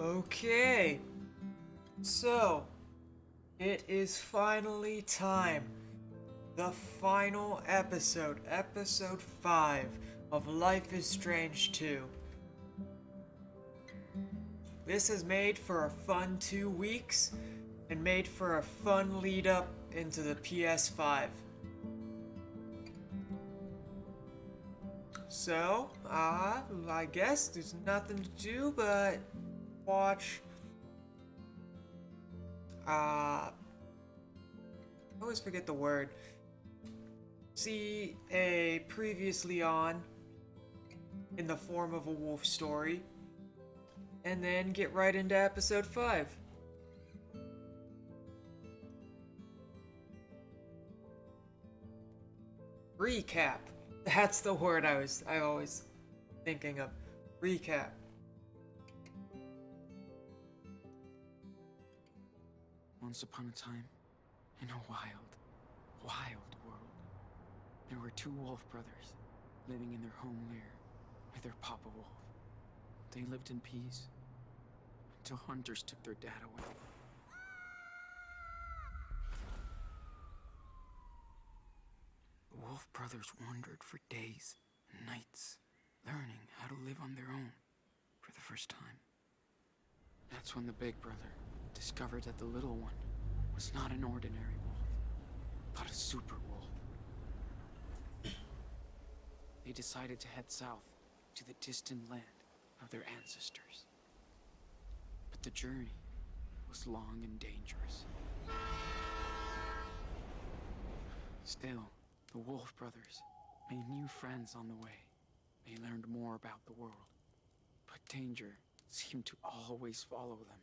Okay, so it is finally time. The final episode, episode 5 of Life is Strange 2. This is made for a fun 2 weeks and made for a fun lead up into the PS5. So, I guess there's nothing to do but watch, I always forget the word. See a previously on in the form of a wolf story, and then get right into episode 5. Recap. That's the word I always thinking of. Recap. Once upon a time, in a wild, wild world, there were two wolf brothers living in their home lair with their papa wolf. They lived in peace until hunters took their dad away. The wolf brothers wandered for days and nights, learning how to live on their own for the first time. That's when the big brother discovered that the little one was not an ordinary wolf, but a super wolf. They decided to head south to the distant land of their ancestors. But the journey was long and dangerous. Still, the Wolf brothers made new friends on the way. They learned more about the world, but danger seemed to always follow them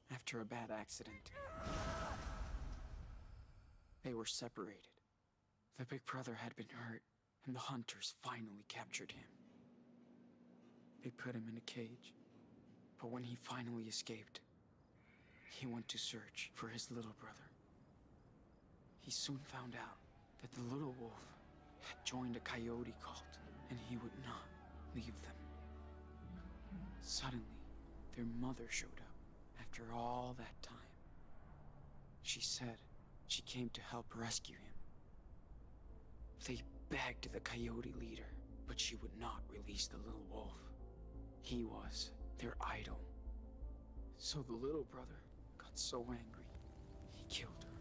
after a bad accident. They were separated. The big brother had been hurt, and the hunters finally captured him. They put him in a cage, but when he finally escaped, he went to search for his little brother. He soon found out that the little wolf had joined a coyote cult, and he would not leave them. Suddenly, their mother showed up after all that time. She said she came to help rescue him. They begged the coyote leader, but she would not release the little wolf. He was their idol. So the little brother got so angry, he killed her.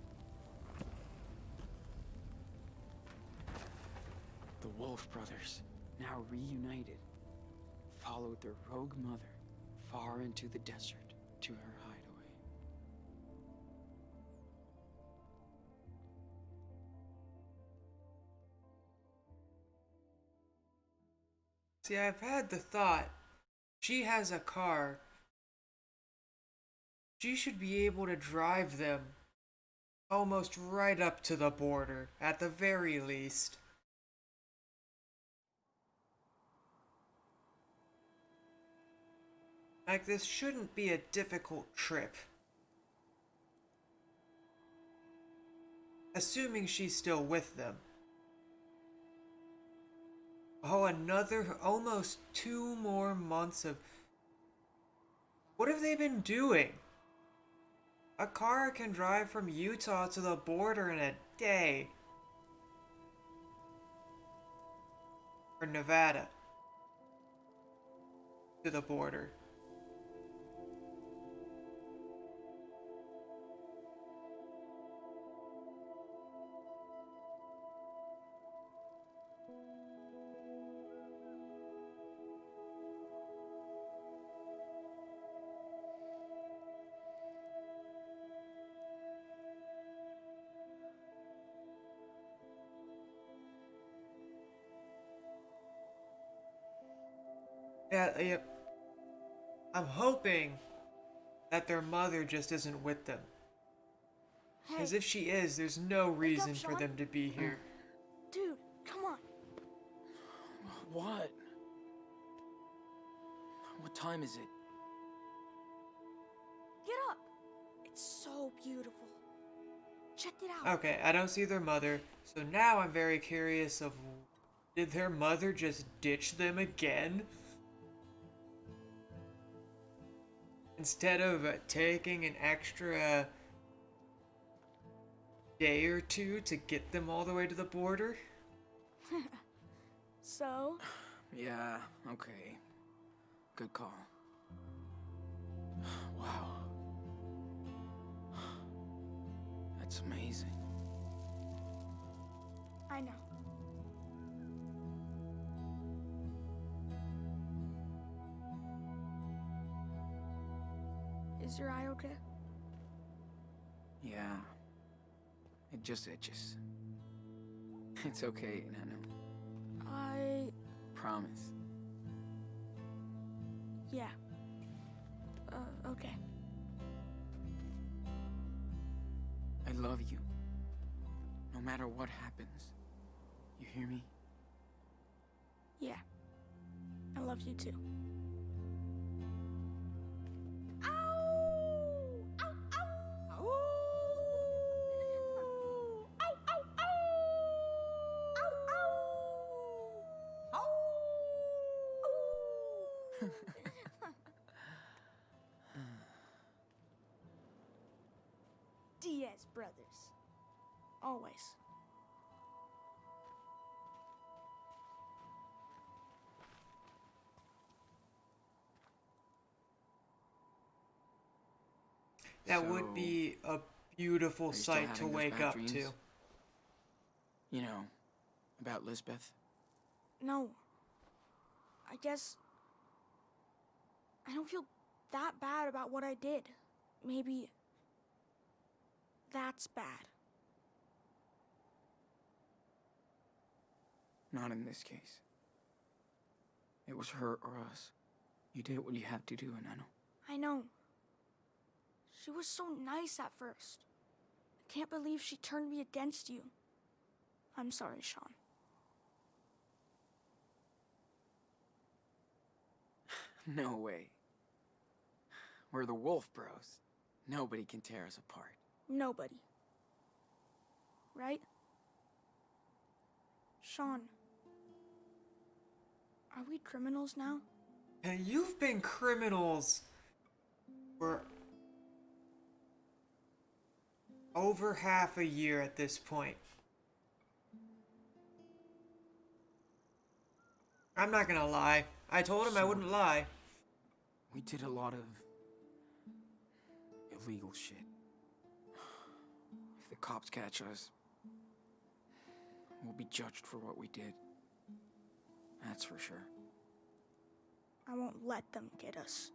The Wolf brothers, now reunited, followed their rogue mother far into the desert to her hideaway. See, I've had the thought, she has a car. She should be able to drive them almost right up to the border, at the very least. Like, this shouldn't be a difficult trip. Assuming she's still with them. Oh, another almost 2 more months of... What have they been doing? A car can drive from Utah to the border in a day. Or Nevada. To the border. Yeah, I'm hoping that their mother just isn't with them. Because if she is, there's no reason for them to be here. Dude, come on. What? What time is it? Get up. It's so beautiful. Check it out. Okay, I don't see their mother, so now I'm very curious of... Did their mother just ditch them again? instead of taking an extra day or two to get them all the way to the border? So, Yeah, okay. Good call. Wow. That's amazing. I know. Is your eye okay? Yeah. It just itches. It's okay, Nano. Promise. Yeah. Okay. I love you. No matter what happens. You hear me? Yeah. I love you too. Ow! Ow! Ow! Ow! Ow! Ow! Ow! Ow! Ow! Diaz brothers. Always. That would So, be a beautiful are you still sight to having those wake bad up dreams? to. You know, about Lisbeth? No. I guess I don't feel that bad about what I did. Maybe that's bad. Not in this case. It was her or us. You did what you had to do, Nano. I know. She was so nice at first. I can't believe she turned me against you. I'm sorry, Sean. No way. We're the Wolf Bros. Nobody can tear us apart. Nobody. Right? Sean. Are we criminals now? And you've been criminals for over half a year at this point. I'm not gonna lie. I told him I wouldn't lie. We did a lot of illegal shit. If the cops catch us, we'll be judged for what we did. That's for sure. I won't let them get us.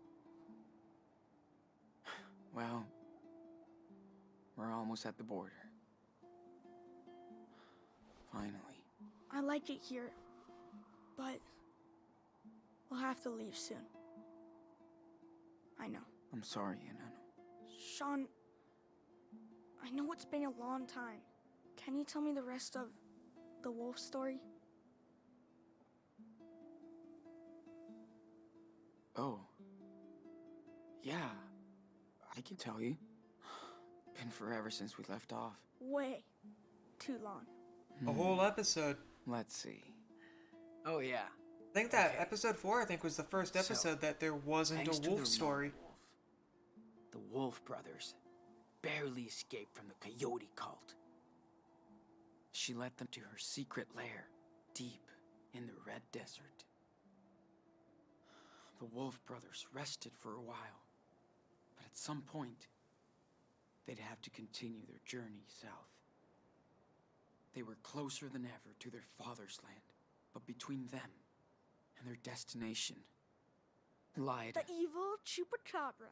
Well, we're almost at the border. Finally. I like it here, but we'll have to leave soon. I know. I'm sorry, Nano. Sean, I know it's been a long time. Can you tell me the rest of the wolf story? Oh. Yeah. I can tell you. Been forever since we left off. Way too long. A whole episode. Let's see. Oh, yeah. I think that Okay. episode 4, I think, was the first episode that there wasn't Thanks a to wolf their story. mother wolf, the Wolf Brothers barely escaped from the Coyote cult. She led them to her secret lair, deep in the Red Desert. The Wolf Brothers rested for a while, but at some point, they'd have to continue their journey south. They were closer than ever to their father's land, but between them and their destination lied The evil Chupacabra.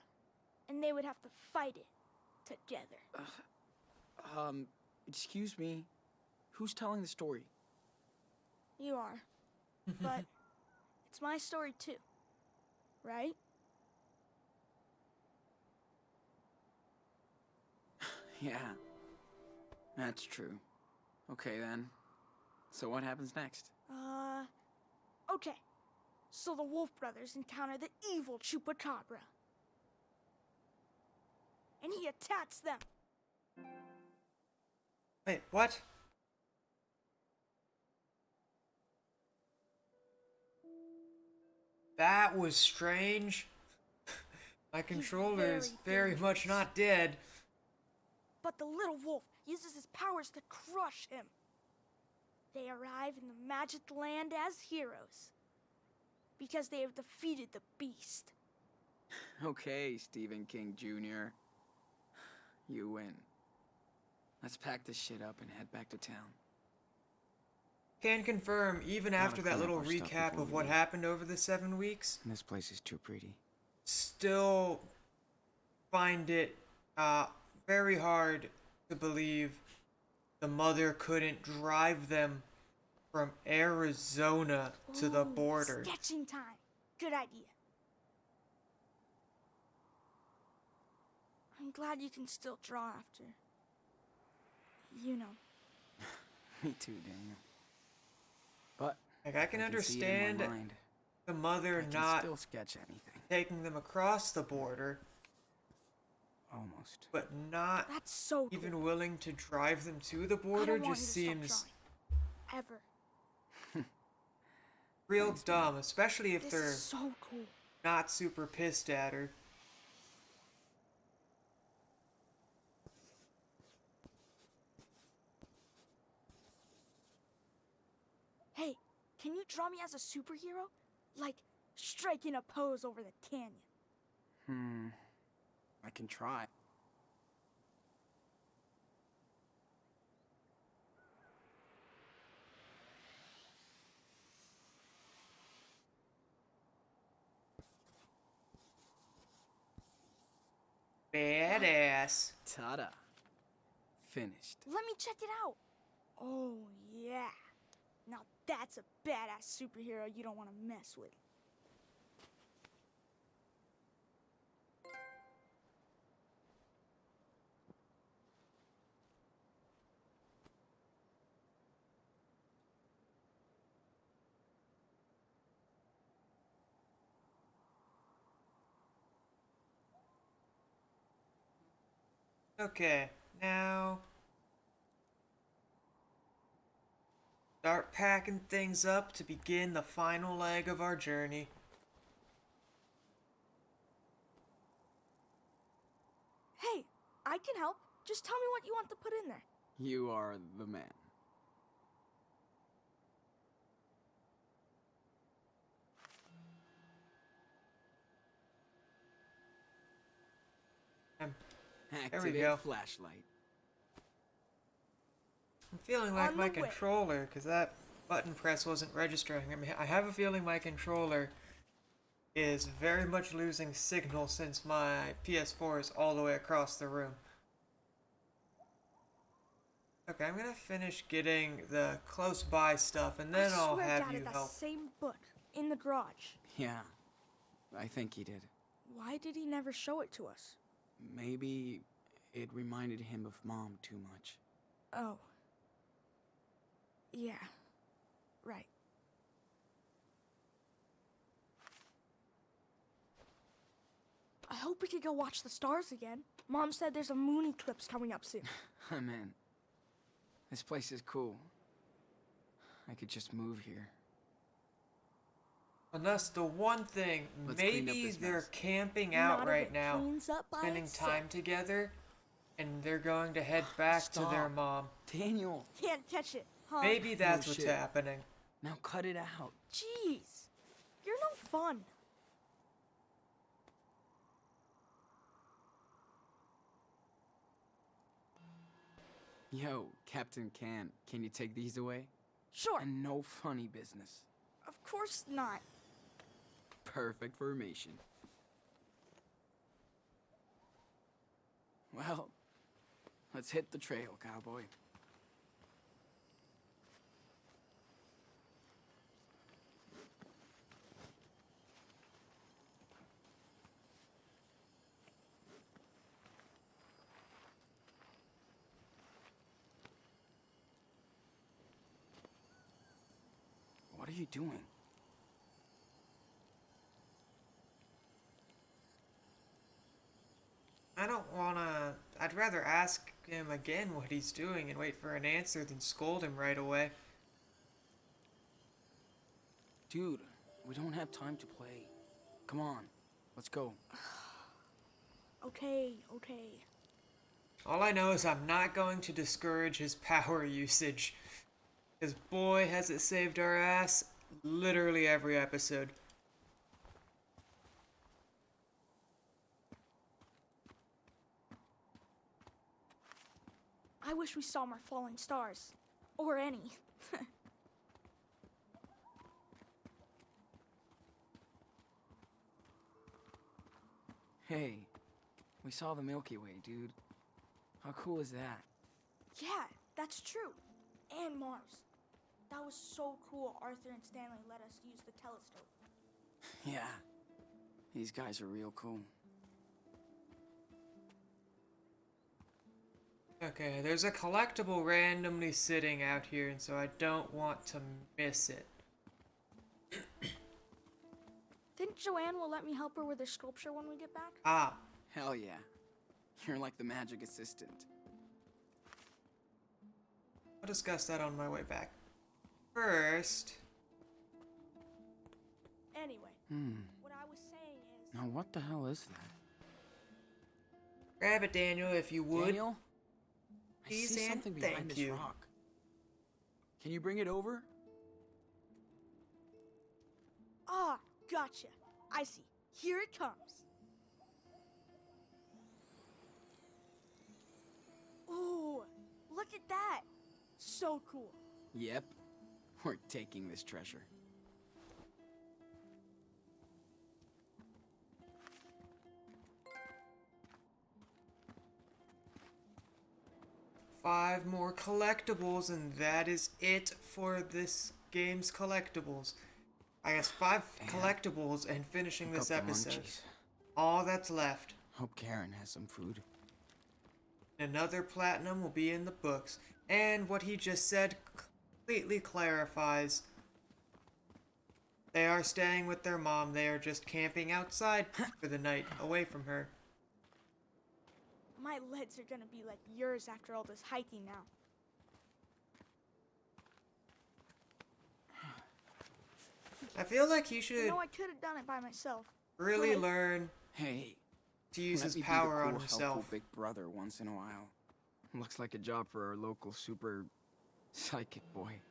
And they would have to fight it together. Excuse me. Who's telling the story? You are. But it's my story too. Right? Yeah. That's true. Okay then. So what happens next? Okay. So the Wolf Brothers encounter the evil Chupacabra. And he attacks them. Wait, what? That was strange. My He's controller is very very much dangerous. not dead. But the little wolf uses his powers to crush him. They arrive in the magic land as heroes because they have defeated the beast. Okay, Stephen King Jr. You win. Let's pack this shit up and head back to town. Can confirm, even Gotta after that clean up little our stuff recap before of we what leave. happened over the 7 weeks, This place is too pretty. still find it very hard to believe the mother couldn't drive them from Arizona to the Ooh, border. Sketching time. Good idea. I'm glad you can still draw after. You know. Me too, Daniel. But Like, I can see it in understand my mind. the mother I can not still sketch anything. taking them across the border, Almost. but not That's so cool. even willing to drive them to the I border don't want just you to seems stop drawing. Ever. real Thanks, man. dumb, especially if This they're is so cool. not super pissed at her. Hey, can you draw me as a superhero? Like, striking a pose over the canyon. I can try. Badass. Ta-da. Finished. Let me check it out. Oh, yeah. Now that's a badass superhero you don't want to mess with. Okay, now start packing things up to begin the final leg of our journey. Hey, I can help. Just tell me what you want to put in there. You are the man. There we Activate go. flashlight. I'm feeling like On my the way. controller, because that button press wasn't registering. I mean, I have a feeling my controller is very much losing signal since my PS4 is all the way across the room. Okay, I'm gonna finish getting the close by stuff, and then I I'll swear have Dad you had that help. same book in the garage. Yeah, I think he did. Why did he never show it to us? Maybe it reminded him of Mom too much. Oh. Yeah. Right. I hope we could go watch the stars again. Mom said there's a moon eclipse coming up soon. I'm in. This place is cool. I could just move here. Unless the one thing, Let's clean up maybe this they're mess. camping Not out if right it now, cleans up by spending itself. time together, and they're going to head back to their Stop. mom. Daniel, Can't catch it, huh? Maybe that's No what's shit. happening. now cut it out. Jeez. You're no fun. Yo, Captain can you take these away? Sure. And no funny business. Of course not. Perfect formation. Well, let's hit the trail, cowboy. What are you doing? I don't wanna. I'd rather ask him again what he's doing and wait for an answer than scold him right away. Dude, we don't have time to play. Come on, let's go. Okay, okay. All I know is I'm not going to discourage his power usage. Because boy, has it saved our ass literally every episode. I wish we saw more falling stars. Or any. Hey, we saw the Milky Way, dude. How cool is that? Yeah, that's true. And Mars. That was so cool Arthur and Stanley let us use the telescope. Yeah, these guys are real cool. Okay, there's a collectible randomly sitting out here, and so I don't want to miss it. Think Joanne will let me help her with her sculpture when we get back? Ah, Hell yeah. You're like the magic assistant. I'll discuss that on my way back. First, Anyway, what I was saying is... Now what the hell is that? grab it, Daniel, if you would. Daniel? I Please see and something behind thank this you. rock. Can you bring it over? Ah, gotcha. I see. Here it comes. Ooh, look at that. So cool. Yep. We're taking this treasure. Five more collectibles, and that is it for this game's collectibles. I guess five collectibles and finishing this Couple episode. munchies. All that's left. Hope Karen has some food. Another platinum will be in the books. And what he just said completely clarifies. They are staying with their mom. They are just camping outside for the night, away from her. My legs are gonna be like yours after all this hiking now. I feel like he should You know, I could have done it by myself. really Right. learn Hey, to use let his me be the power on cool, himself. helpful big brother once in a while. Looks like a job for our local super psychic boy.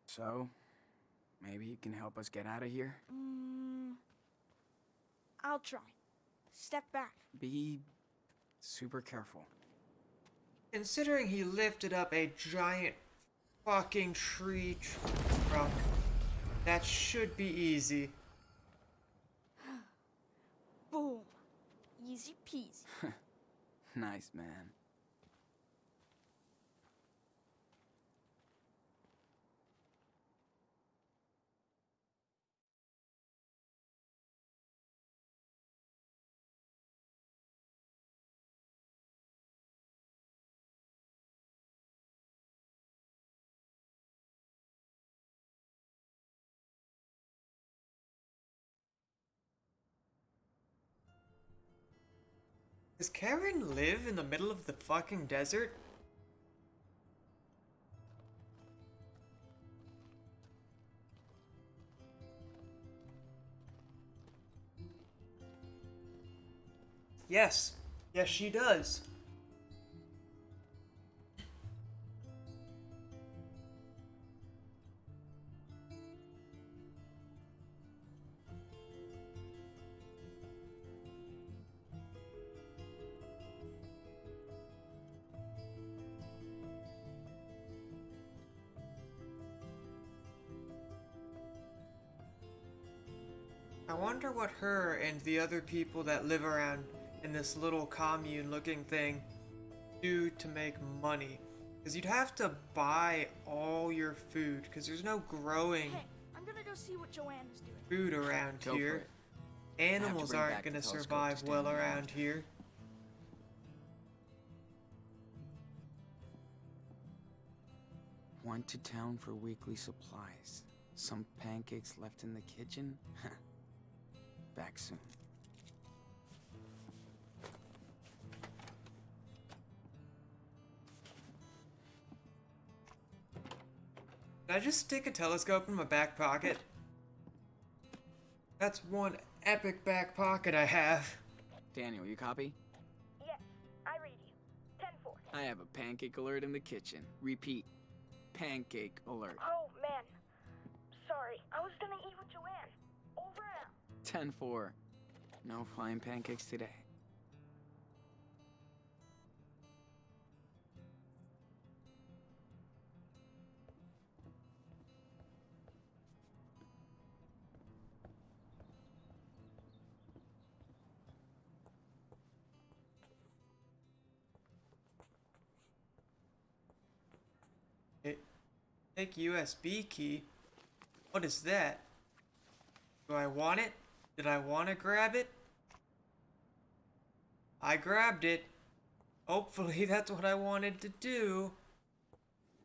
So, maybe you can help us get out of here? I'll try. Step back. Be super careful. Considering he lifted up a giant fucking tree trunk, that should be easy. Boom. Easy peasy. Nice, man. Does Karen live in the middle of the fucking desert? Yes. Yes, she does. I wonder what her and the other people that live around in this little commune looking thing do to make money. Because you'd have to buy all your food, because there's no growing Hey, I'm gonna go see what Joanne is doing. food around Go for here. it. Animals bring aren't back the going to telescope survive to well Stanley around Island. here. Went to town for weekly supplies. Some pancakes left in the kitchen? Back soon. Did I just stick a telescope in my back pocket? That's one epic back pocket I have. Daniel, you copy? Yes, I read you. 10-4. I have a pancake alert in the kitchen. Repeat. Pancake alert. Oh, man. Sorry, I was gonna eat with Joanne. Over and out. 10-4. No flying pancakes today. Take USB key. What is that? Do I want it? Did I want to grab it? I grabbed it. Hopefully that's what I wanted to do.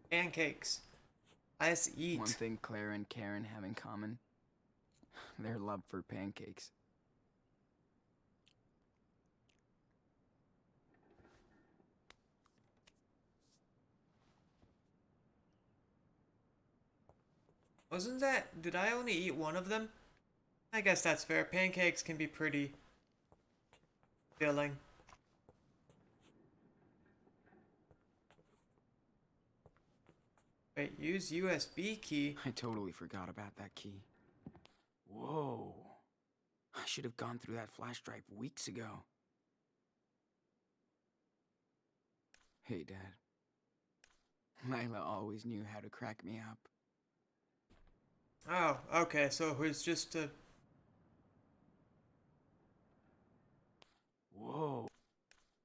Pancakes. Let's eat. One thing Claire and Karen have in common. Their love for pancakes. Wasn't that... Did I only eat one of them? I guess that's fair. Pancakes can be pretty filling. Wait, use USB key. I totally forgot about that key. Whoa. I should have gone through that flash drive weeks ago. Hey, Dad. Lila always knew how to crack me up. Oh, okay, so it was just a... Whoa.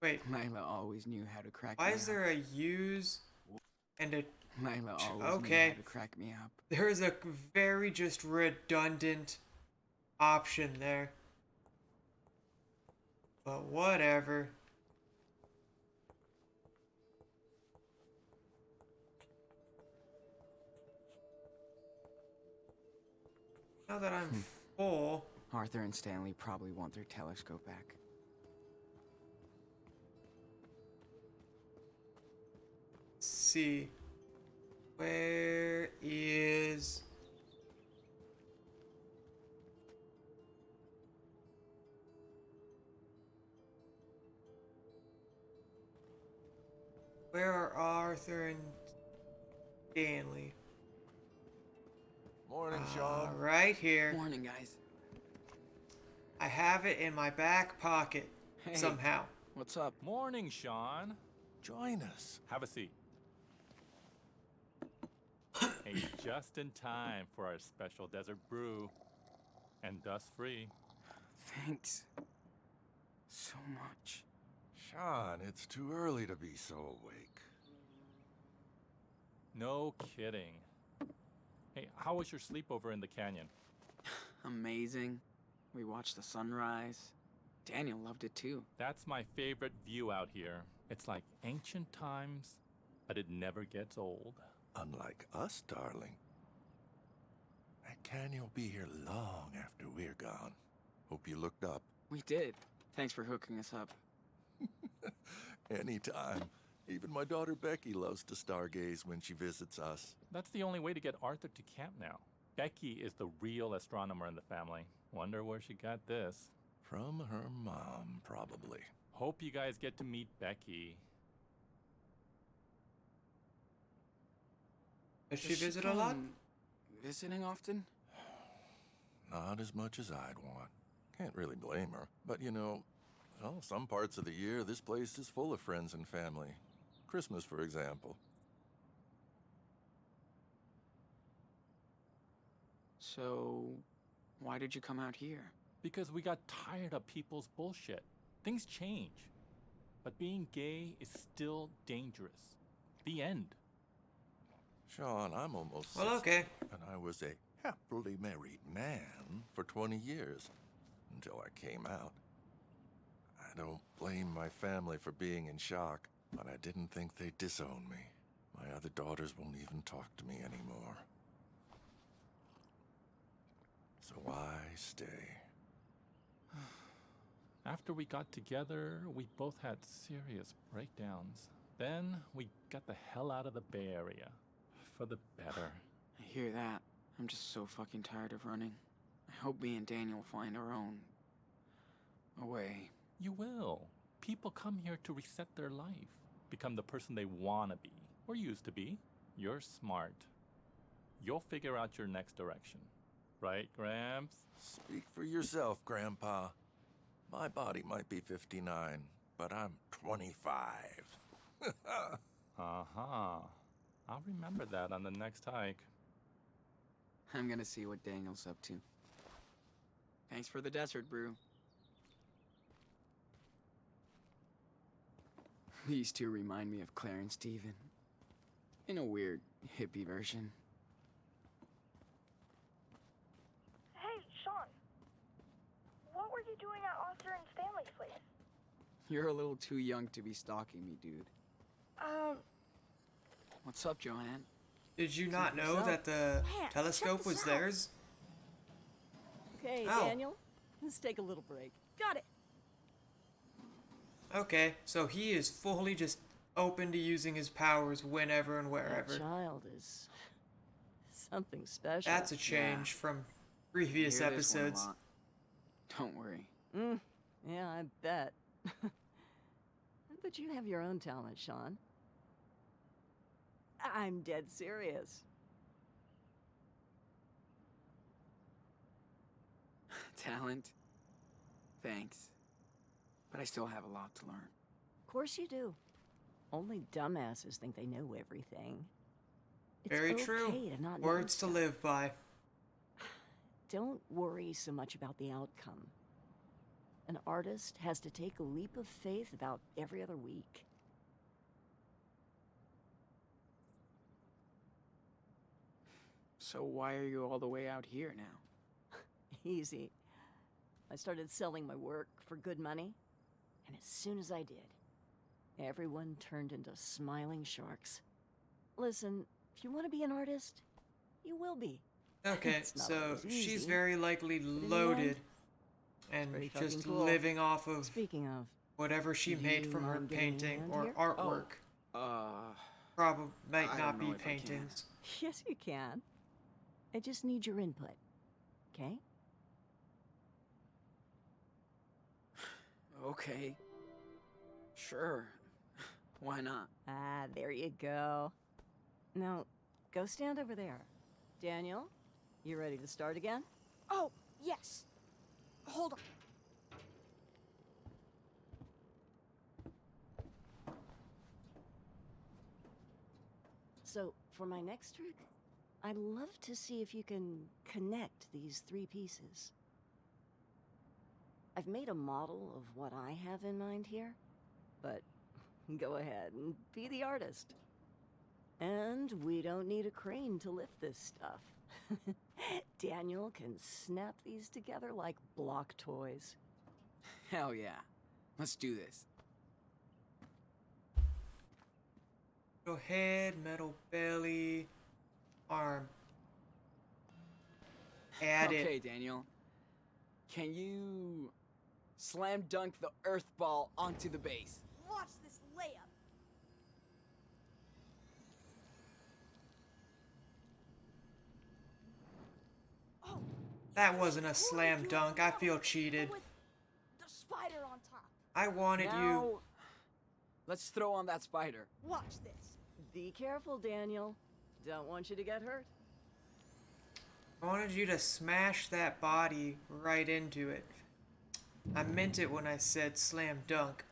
Wait, Lila always knew how to crack why me is up. there a use and a... Lila always knew Okay. how to crack me up. There is a very just redundant option there. But whatever. Now that I'm full... Arthur and Stanley probably want their telescope back. Let's see. Where is... Where are Arthur and Stanley? Morning, Sean. Right here. Morning, guys. I have it in my back pocket. Hey. Somehow. What's up? Morning, Sean. Join us. Have a seat. Hey, just in time for our special desert brew. And dust-free. Thanks. So much. Sean, it's too early to be so awake. No kidding. Hey, how was your sleepover in the canyon? Amazing. We watched the sunrise. Daniel loved it too. That's my favorite view out here. It's like ancient times, but it never gets old. Unlike us, darling. That canyon will be here long after we're gone. Hope you looked up. We did. Thanks for hooking us up. Anytime. Even my daughter Becky loves to stargaze when she visits us. That's the only way to get Arthur to camp now. Becky is the real astronomer in the family. Wonder where she got this. From her mom, probably. Hope you guys get to meet Becky. Does she Does visit a come lot? Visiting often? Not as much as I'd want. Can't really blame her. But you know, well, some parts of the year, this place is full of friends and family. Christmas, for example. So, why did you come out here? Because we got tired of people's bullshit. Things change. But being gay is still dangerous. The end. Sean, I'm almost Well, 60, okay. and I was a happily married man for 20 years, until I came out. I don't blame my family for being in shock, but I didn't think they'd disown me. My other daughters won't even talk to me anymore. So why stay? After we got together, we both had serious breakdowns. Then we got the hell out of the Bay Area. For the better. I hear that. I'm just so fucking tired of running. I hope me and Daniel find our own way. You will. People come here to reset their life, become the person they want to be, or used to be. You're smart. You'll figure out your next direction. Right, Gramps? Speak for yourself, Grandpa. My body might be 59, but I'm 25. Uh-huh. I'll remember that on the next hike. I'm gonna see what Daniel's up to. Thanks for the desert brew. These two remind me of Claire and Steven. In a weird, hippie version. Hey, Sean. What were you doing at Arthur and Stanley's place? You're a little too young to be stalking me, dude. What's up, Joanne? Did you not know yourself. that the Man, telescope check was this out. theirs? Okay, Oh. Daniel, let's take a little break. Got it. Okay, so he is fully just open to using his powers whenever and That wherever. child is something special. That's a change from previous Hear this one a episodes. lot. Don't worry. Yeah, I bet. But you have your own talent, Sean. I'm dead serious. Talent? Thanks. But I still have a lot to learn. Of course you do. Only dumbasses think they know everything. It's Very okay true. to not know Words to stuff. live by. Don't worry so much about the outcome. An artist has to take a leap of faith about every other week. So why are you all the way out here now? Easy. I started selling my work for good money, and as soon as I did, everyone turned into smiling sharks. Listen, if you want to be an artist, you will be. Okay, It's not so always she's easy, very likely in the loaded end, and pretty fucking just cool. living off of Speaking of, whatever she do made you from her mind giving me a painting hand or here? artwork. Probably might I not don't be know if I can. paintings. yes, you can. I just need your input, okay? Okay. Sure. Why not? Ah, there you go. Now, go stand over there. Daniel, you ready to start again? Oh, yes. Hold on. So, for my next trick, I'd love to see if you can connect these three pieces. I've made a model of what I have in mind here, but go ahead and be the artist. And we don't need a crane to lift this stuff. Daniel can snap these together like block toys. Hell yeah. Let's do this. Metal head, metal belly, arm. Add Okay, it. Daniel. Can you slam dunk the earth ball onto the base? Watch this layup. Oh, That wasn't a totally slam do it dunk. I now, feel but cheated. with the spider on top. I wanted you. Now, let's throw on that spider. Watch this. Be careful, Daniel. Don't want you to get hurt. I wanted you to smash that body right into it. I meant it when I said slam dunk.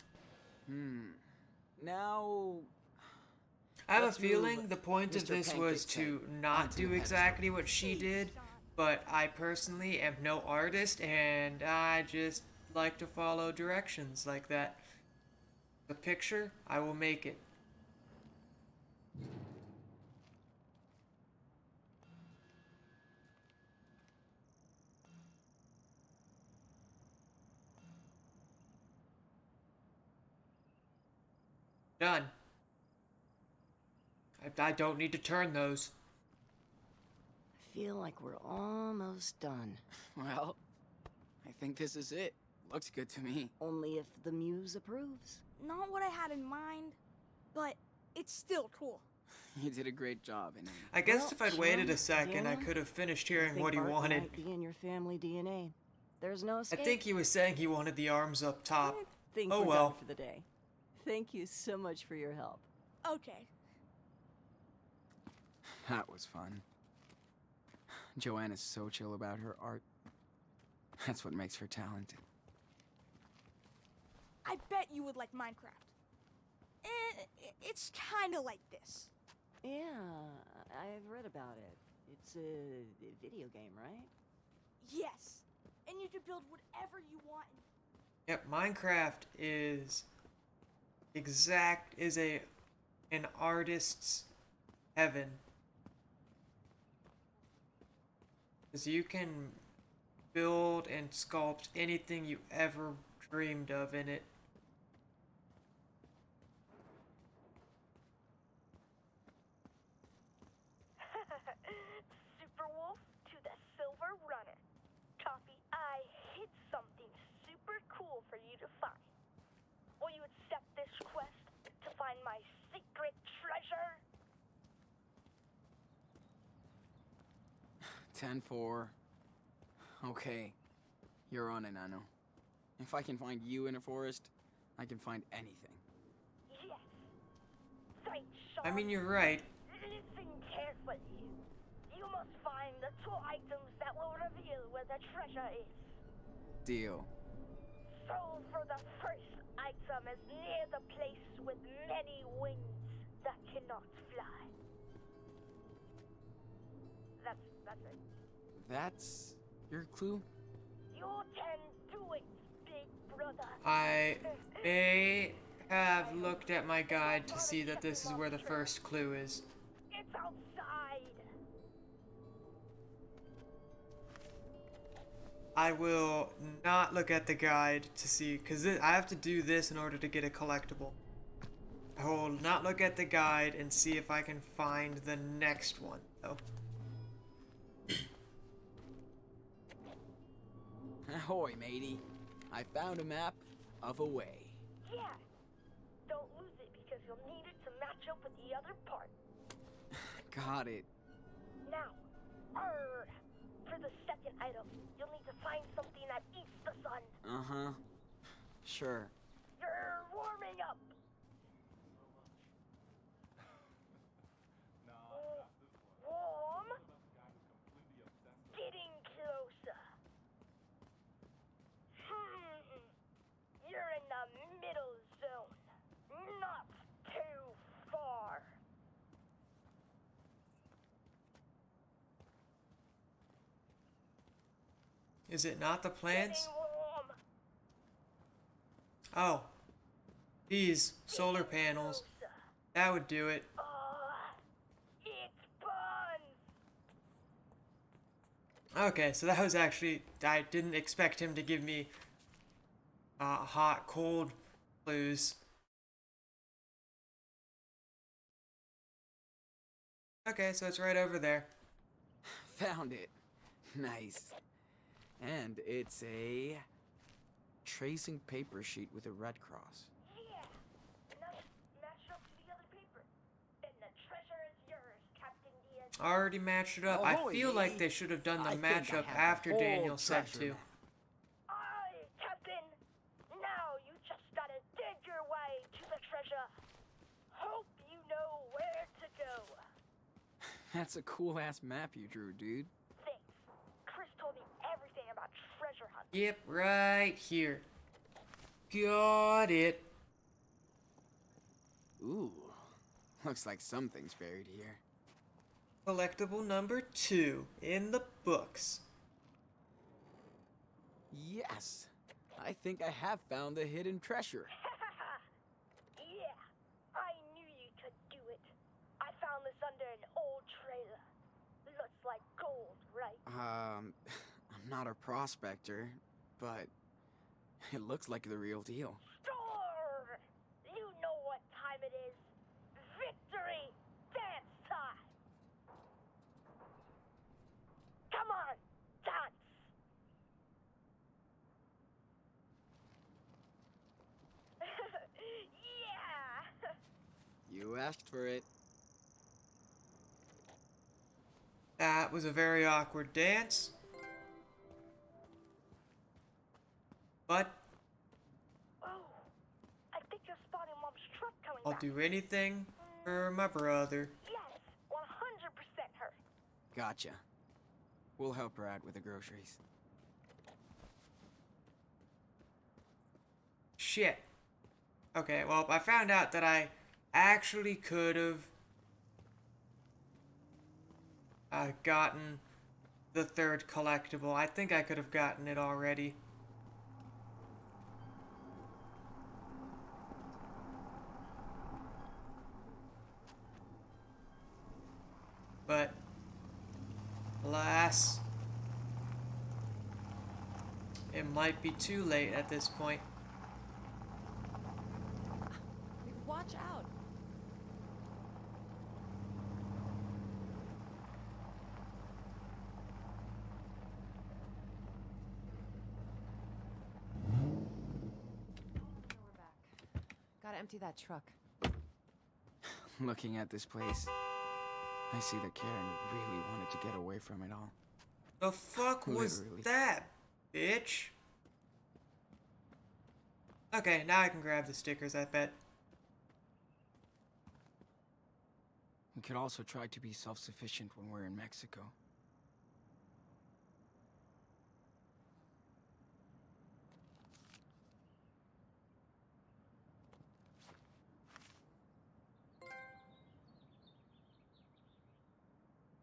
Now, I have a Let's move feeling the point of Mr. this was Pancake's to head not onto do the exactly what she Please, did, Sean. but I personally am no artist and I just like to follow directions like that. The picture, I will make it. Done. I don't need to turn those. I feel like we're almost done. well, I think this is it. Looks good to me. Only if the muse approves. Not what I had in mind, but it's still cool. You did a great job, and I guess Well, if I'd waited a Sean, second, I Daniel, could have finished I hearing think what he art wanted. might be in your family DNA. There's no I escape. think he was saying he wanted the arms up top. I think Oh we're well. done for the day. Thank you so much for your help. Okay. that was fun. Joanna's so chill about her art. That's what makes her talented. I bet you would like Minecraft. It's kind of like this. Yeah, I've read about it. It's a video game, right? Yes. And you can build whatever you want. Yep, Minecraft is an artist's heaven. Because you can build and sculpt anything you ever dreamed of in it. Super Wolf to the Silver Runner. Copy, I hid something super cool for you to find. Will you accept this quest to find my secret treasure? 10-4. Okay. You're on it, Nano. If I can find you in a forest, I can find anything. Yes. Right, Sean. I mean, you're right. Listen carefully. You must find the 2 items that will reveal where the treasure is. Deal. So for the first item is near the place with many wings that cannot fly. That's it. That's your clue? You can do it, big brother. I may have looked at my guide to see that this is where the first clue is. It's outside. I will not look at the guide to see, because I have to do this in order to get a collectible. I will not look at the guide and see if I can find the next one, though. Ahoy, matey. I found a map of a way. Yeah. Don't lose it because you'll need it to match up with the other part. Got it. Now, for the second item, you'll need to find something that eats the sun. Uh-huh. Sure. You're warming up. Warm. Getting closer. You're in the middle zone. Not too far. Is it not the plants? Getting warm. Oh. These solar panels. Closer. That would do it. It burns. Okay, so that was actually... I didn't expect him to give me hot, cold clues. Okay, so it's right over there. Found it. Nice. And it's a tracing paper sheet with a red cross. Yeah. Now match up to the other paper. Then the treasure is yours, Captain Diaz. Already matched it up. I Ahoy, feel like matey. they should have done the I think I matchup have the after whole Daniel said treasure to. map. Aye, Captain. Now you just gotta dig your way to the treasure. Hope you know where to go. That's a cool-ass map you drew, dude. Thanks. Chris told me everything about treasure hunting. Yep, right here. Got it. Ooh. Looks like something's buried here. Collectible number 2 in the books. Yes. I think I have found the hidden treasure. Yeah, I knew you could do it. I found this under an old trailer. Looks like gold, right? I'm not a prospector, but it looks like the real deal. Sure! You know what time it is. Victory! Dance time! Come on, dance! Yeah! You asked for it. That was a very awkward dance. But Oh, I think I spotted Mom's truck coming I'll back. do anything for my brother. Yes, 100% her. Gotcha. We'll help her out with the groceries. Shit. Okay, well, I found out that I actually could have gotten the third collectible. I think I could have gotten it already. But, alas, it might be too late at this point. Watch out. We're back. Gotta empty that truck. Looking at this place, I see that Karen really wanted to get away from it all. The fuck was Literally. that, bitch? Okay, now I can grab the stickers, I bet. We could also try to be self-sufficient when we're in Mexico.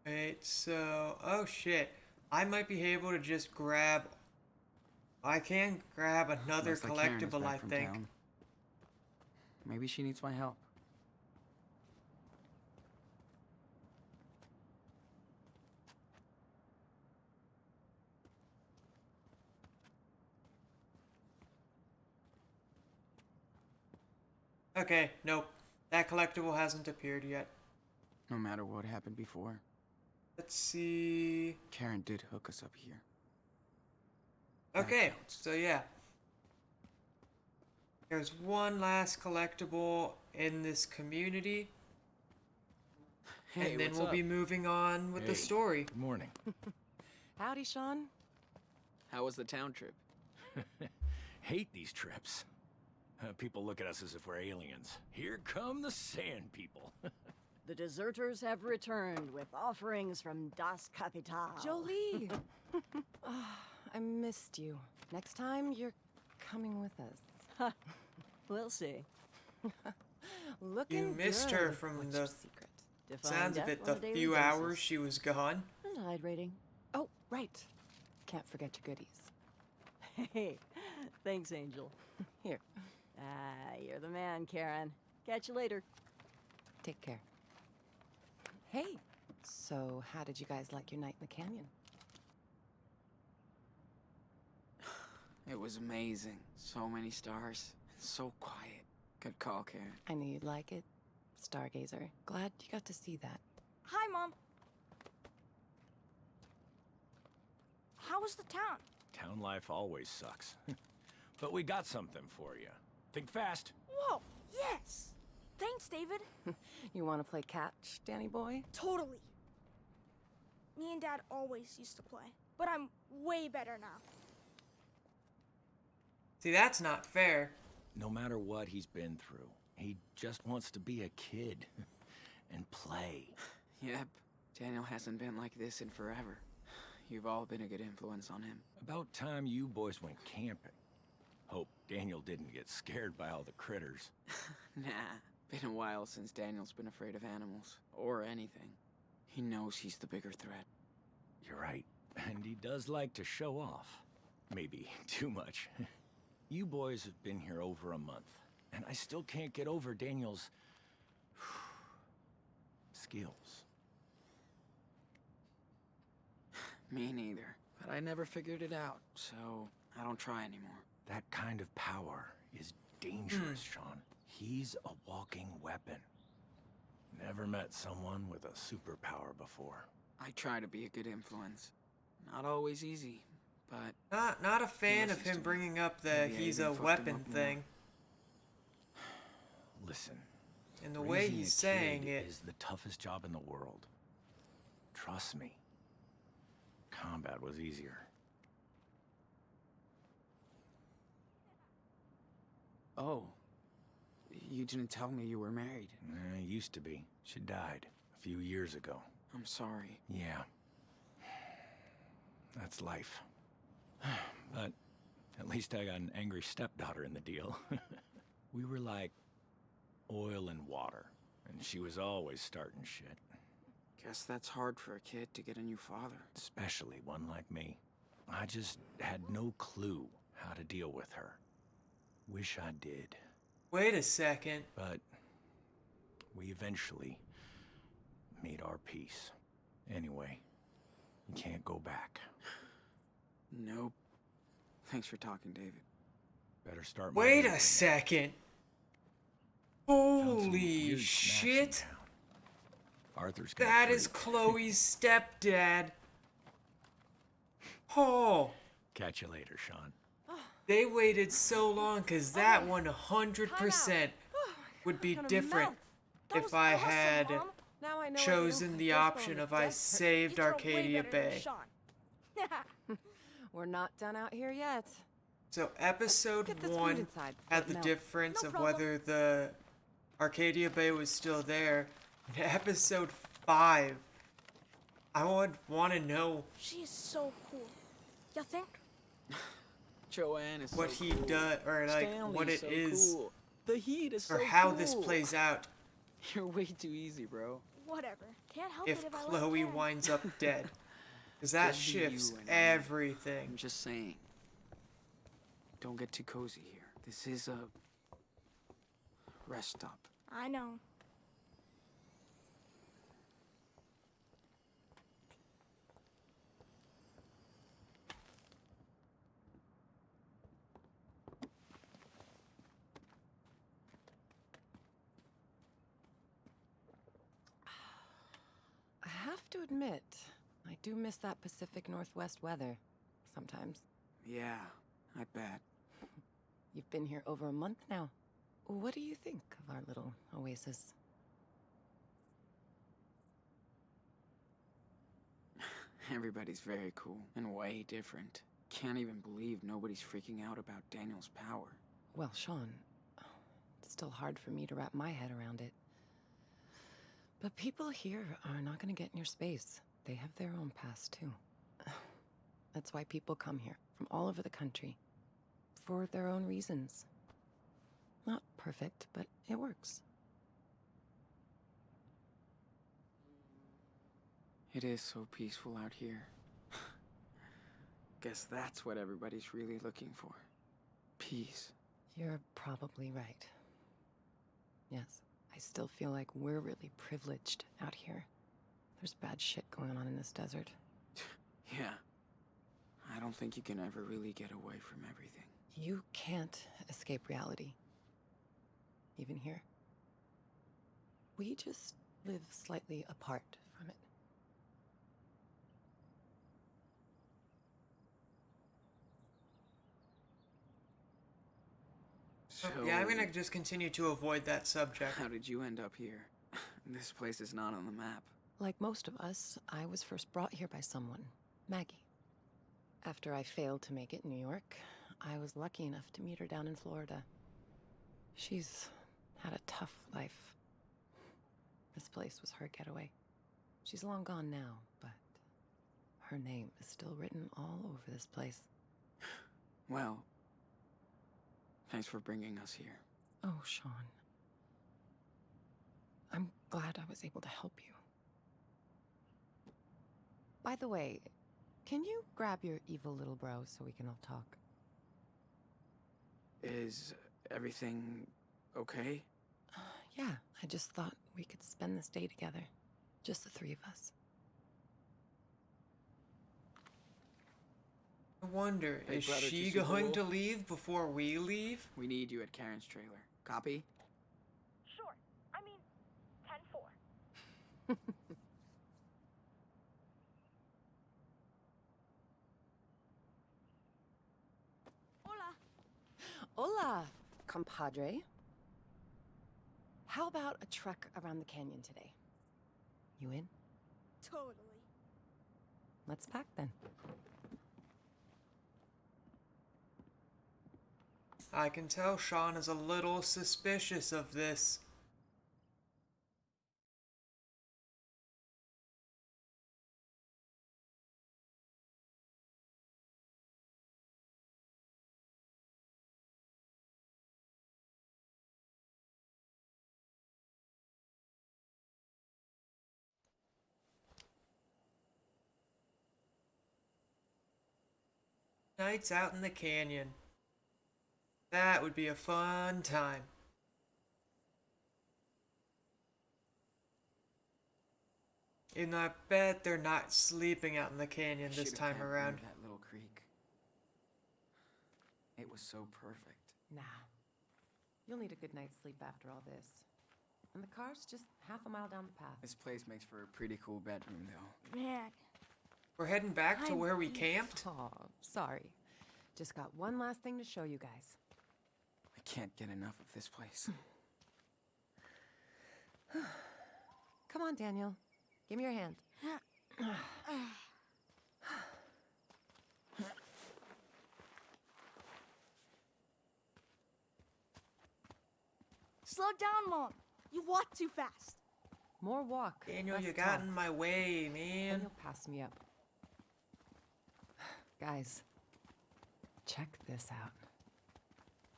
Wait, so... Oh, shit. I might be able to just grab... I can grab another Looks like Karen is collectible, back I from think. town. Maybe she needs my help. Okay, nope. That collectible hasn't appeared yet. No matter what happened before, Let's see... Karen did hook us up here. That Okay, counts. so yeah. There's one last collectible in this community. Hey, and then what's we'll up? be moving on with the Hey. story. Good morning. Howdy, Sean. How was the town trip? Hate these trips. People look at us as if we're aliens. Here come the sand people. The deserters have returned with offerings from Das Kapital. Jolie. I missed you. Next time, you're coming with us. We'll see. Looking missed good. her from What's the your secret? Define Sounds of death it, on the a daily few basis. hours she was gone. And hydrating. Oh, right. Can't forget your goodies. Hey, thanks, Angel. Here, Ah, you're the man, Karen. Catch you later. take care. Hey, so how did you guys like your night in the canyon? It was amazing. So many stars. And so quiet. Good call, Karen. I knew you'd like it. Stargazer. Glad you got to see that. Hi, Mom. How was the town? Town life always sucks. But we got something for you. Think fast. Whoa, yes! Thanks, David. You want to play catch, Danny boy? Totally. Me and Dad always used to play, but I'm way better now. See, that's not fair. No matter what he's been through, he just wants to be a kid and play. Yep. Daniel hasn't been like this in forever. You've all been a good influence on him. About time you boys went camping. Hope Daniel didn't get scared by all the critters. Nah. Been a while since Daniel's been afraid of animals. Or anything. He knows he's the bigger threat. You're right. And he does like to show off. Maybe too much. You boys have been here over a month, and I still can't get over Daniel's skills. Me neither. But I never figured it out, so I don't try anymore. That kind of power is dangerous, Sean. He's a walking weapon. Never met someone with a superpower before. I try to be a good influence. Not always easy, but Not a fan of listens him to me. bringing up the Maybe I he's even a fucked him weapon up more. thing. Listen, And the way raising he's a saying kid it. is the toughest job in the world. Trust me. combat was easier. Oh. You didn't tell me you were married. Used to be. She died a few years ago. I'm sorry. Yeah. That's life. But at least I got an angry stepdaughter in the deal. We were like oil and water, and she was always starting shit. Guess that's hard for a kid to get a new father. Especially one like me. I just had no clue how to deal with her. Wish I did. Wait a second. But we eventually made our peace. Anyway, you can't go back. Nope. Thanks for talking, David. Better start my Wait meeting. a second. Found some Holy weird snacks in shit. town. Arthur's got That is fruit. Chloe's stepdad. Oh, Catch you later, Sean. they waited so long because that 100% would be Gonna different melt. That if was I awesome, had Mom. Now I know chosen the option of I saved You throw way Arcadia better than Bay. Sean. We're not done out here yet. So episode Get this food 1 inside before had it the melts. difference No of problem. whether the Arcadia Bay was still there. In episode 5, I would want to know She is so cool. You think? Joanne is what so he cool. does, or like Stanley's what it so is, cool. The heat is or so how this cool. plays out You're way too easy, bro. Whatever. Can't help if it if I Chloe like winds up dead. Because that Just be shifts you and everything. I'm just saying. Don't get too cozy here. This is a rest stop. I know. I have to admit, I do miss that Pacific Northwest weather sometimes. Yeah, I bet. You've been here over a month now. What do you think of our little oasis? Everybody's very cool and way different. Can't even believe nobody's freaking out about Daniel's power. Well, Sean, it's still hard for me to wrap my head around it. But people here are not going to get in your space. They have their own past, too. That's why people come here from all over the country. For their own reasons. Not perfect, but it works. It is so peaceful out here. Guess that's what everybody's really looking for. Peace. You're probably right. Yes, I still feel like we're really privileged out here. There's bad shit going on in this desert. Yeah. I don't think you can ever really get away from everything. You can't escape reality. Even here. We just live slightly apart from it. So, Yeah, I'm gonna just continue to avoid that subject. how did you end up here? This place is not on the map. Like most of us, I was first brought here by someone, Maggie. After I failed to make it in New York, I was lucky enough to meet her down in Florida. She's had a tough life. This place was her getaway. She's long gone now, but her name is still written all over this place. Well, thanks for bringing us here. Oh, Sean. I'm glad I was able to help you. By the way, can you grab your evil little bro so we can all talk? Is everything okay? Yeah, I just thought we could spend this day together. Just the three of us. I wonder, Hey, is brother, she to Super going Wolf? to leave before we leave? We need you at Karen's trailer. Copy? Sure. I mean, 10-4. Hola. Hola, compadre. How about a trek around the canyon today? You in? Totally. let's pack then. I can tell Sean is a little suspicious of this. Nights out in the canyon. That would be a fun time. And I bet they're not sleeping out in the canyon this Should've time camped near around. that little creek. It was so perfect. Nah. You'll need a good night's sleep after all this. And the car's just half a mile down the path. This place makes for a pretty cool bedroom, though. Man, We're heading back to I'm where we beat. camped? Oh, sorry. Just got one last thing to show you guys. I can't get enough of this place. Come on, Daniel. Give me your hand. slow down, Mom. You walk too fast. More walk. Daniel, less you got talk. in my way, man. Daniel, pass me up. Guys, check this out.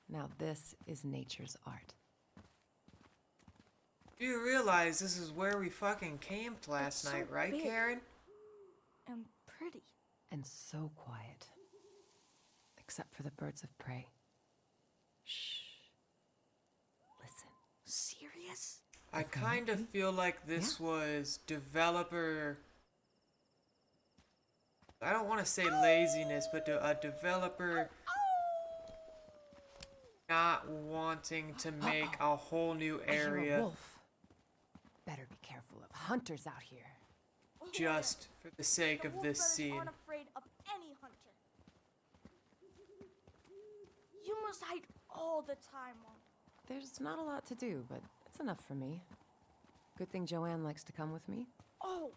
Now this is nature's art. Do you realize this is where we fucking camped last It's so night, right, big. Karen? And pretty. And so quiet. Except for the birds of prey. Shh. Listen. Serious? I kind of feel like this was developer... I don't want to say laziness, but a developer not wanting to make a whole new I hear a area wolf. Better be careful of hunters out here. just for the sake The of Wolf this Brothers scene. aren't afraid of any hunter. You must hide all the time, Mom. There's not a lot to do, but it's enough for me. Good thing Joanne likes to come with me. Oh,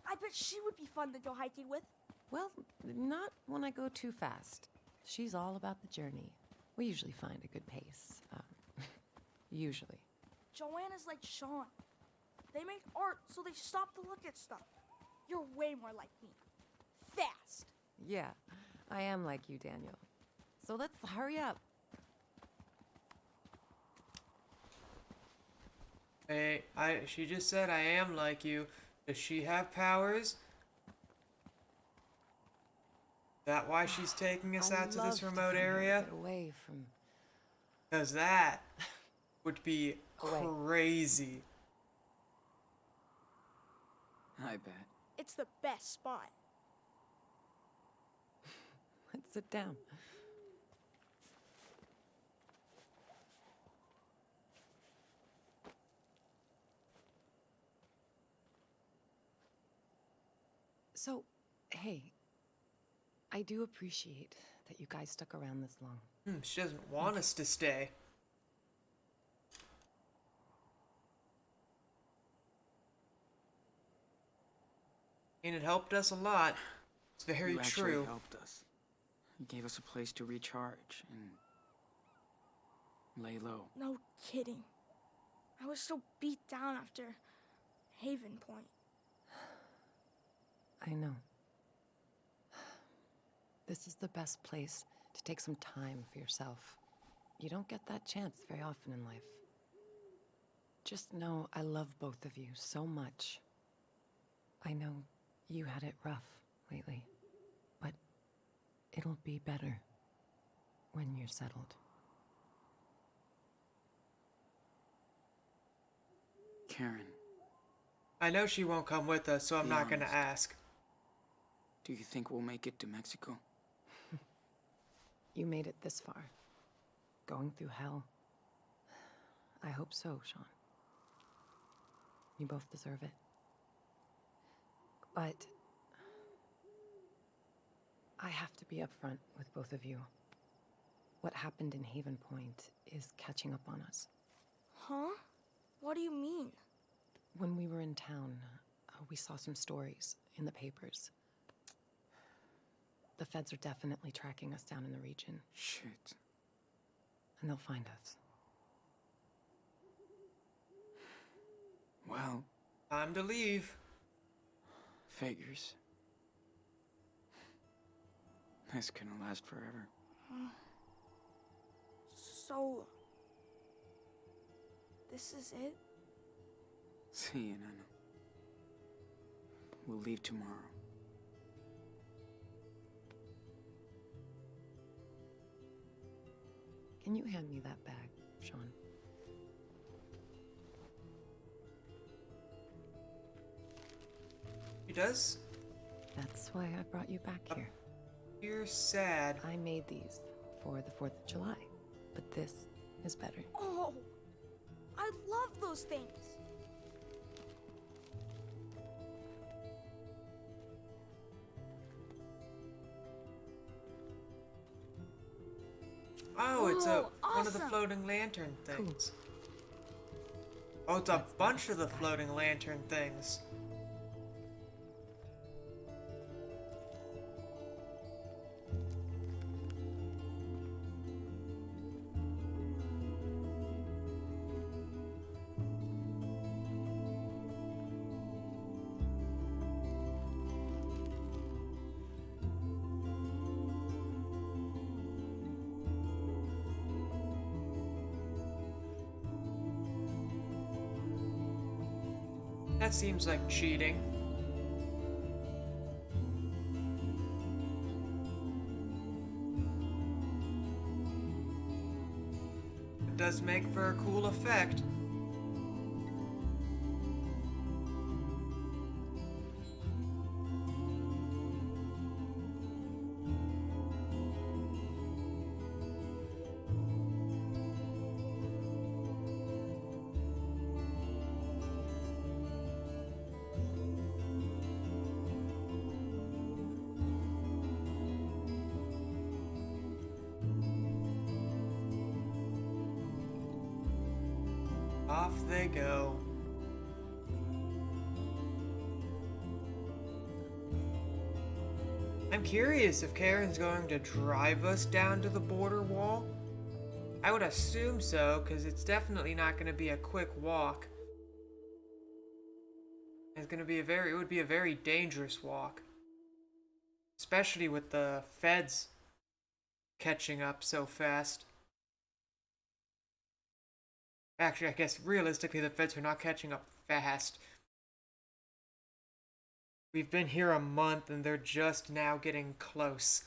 I bet she would be fun to go hiking with. Well, not when I go too fast. She's all about the journey. We usually find a good pace. Usually. Joanne is like Sean. They make art, so they stop to look at stuff. You're way more like me. Fast. Yeah, I am like you, Daniel. So let's hurry up. Hey, she just said I am like you. Does she have powers? That why she's taking us out to I'd this love remote come here and area? Get away from. Cause that would be Away. crazy. I bet. It's the best spot. Let's sit down. So, hey, I do appreciate that you guys stuck around this long. She doesn't want us to stay. And it helped us a lot. It's very You actually true. helped us. You gave us a place to recharge and lay low. No kidding. I was so beat down after Haven Point. I know. This is the best place to take some time for yourself. You don't get that chance very often in life. Just know I love both of you so much. I know you had it rough lately, but it'll be better when you're settled. Karen, I know she won't come with us, so I'm Be not gonna honest. ask. do you think we'll make it to Mexico? You made it this far. Going through hell. I hope so, Sean. You both deserve it. But I have to be upfront with both of you. What happened in Haven Point is catching up on us. Huh? What do you mean? When we were in town, we saw some stories in the papers. The feds are definitely tracking us down in the region, Shit. and they'll find us. Well, Time to leave. figures. This couldn't last forever. So, this is it? See you, Nana. We'll leave tomorrow. Can you hand me that bag, Sean? He does? That's why I brought you back here. You're sad. I made these for the 4th of July, but this is better. Oh, I love those things. Oh, it's Whoa, one of the awesome. floating lantern things. Oh, it's a bunch of the floating lantern things. That seems like cheating. It does make for a cool effect. Off they go. I'm curious if Karen's going to drive us down to the border wall. I would assume so, because it's definitely not going to be a quick walk. It's going to be it would be a very dangerous walk. Especially with the feds catching up so fast. Actually, I guess realistically the feds are not catching up fast. We've been here a month and they're just now getting close.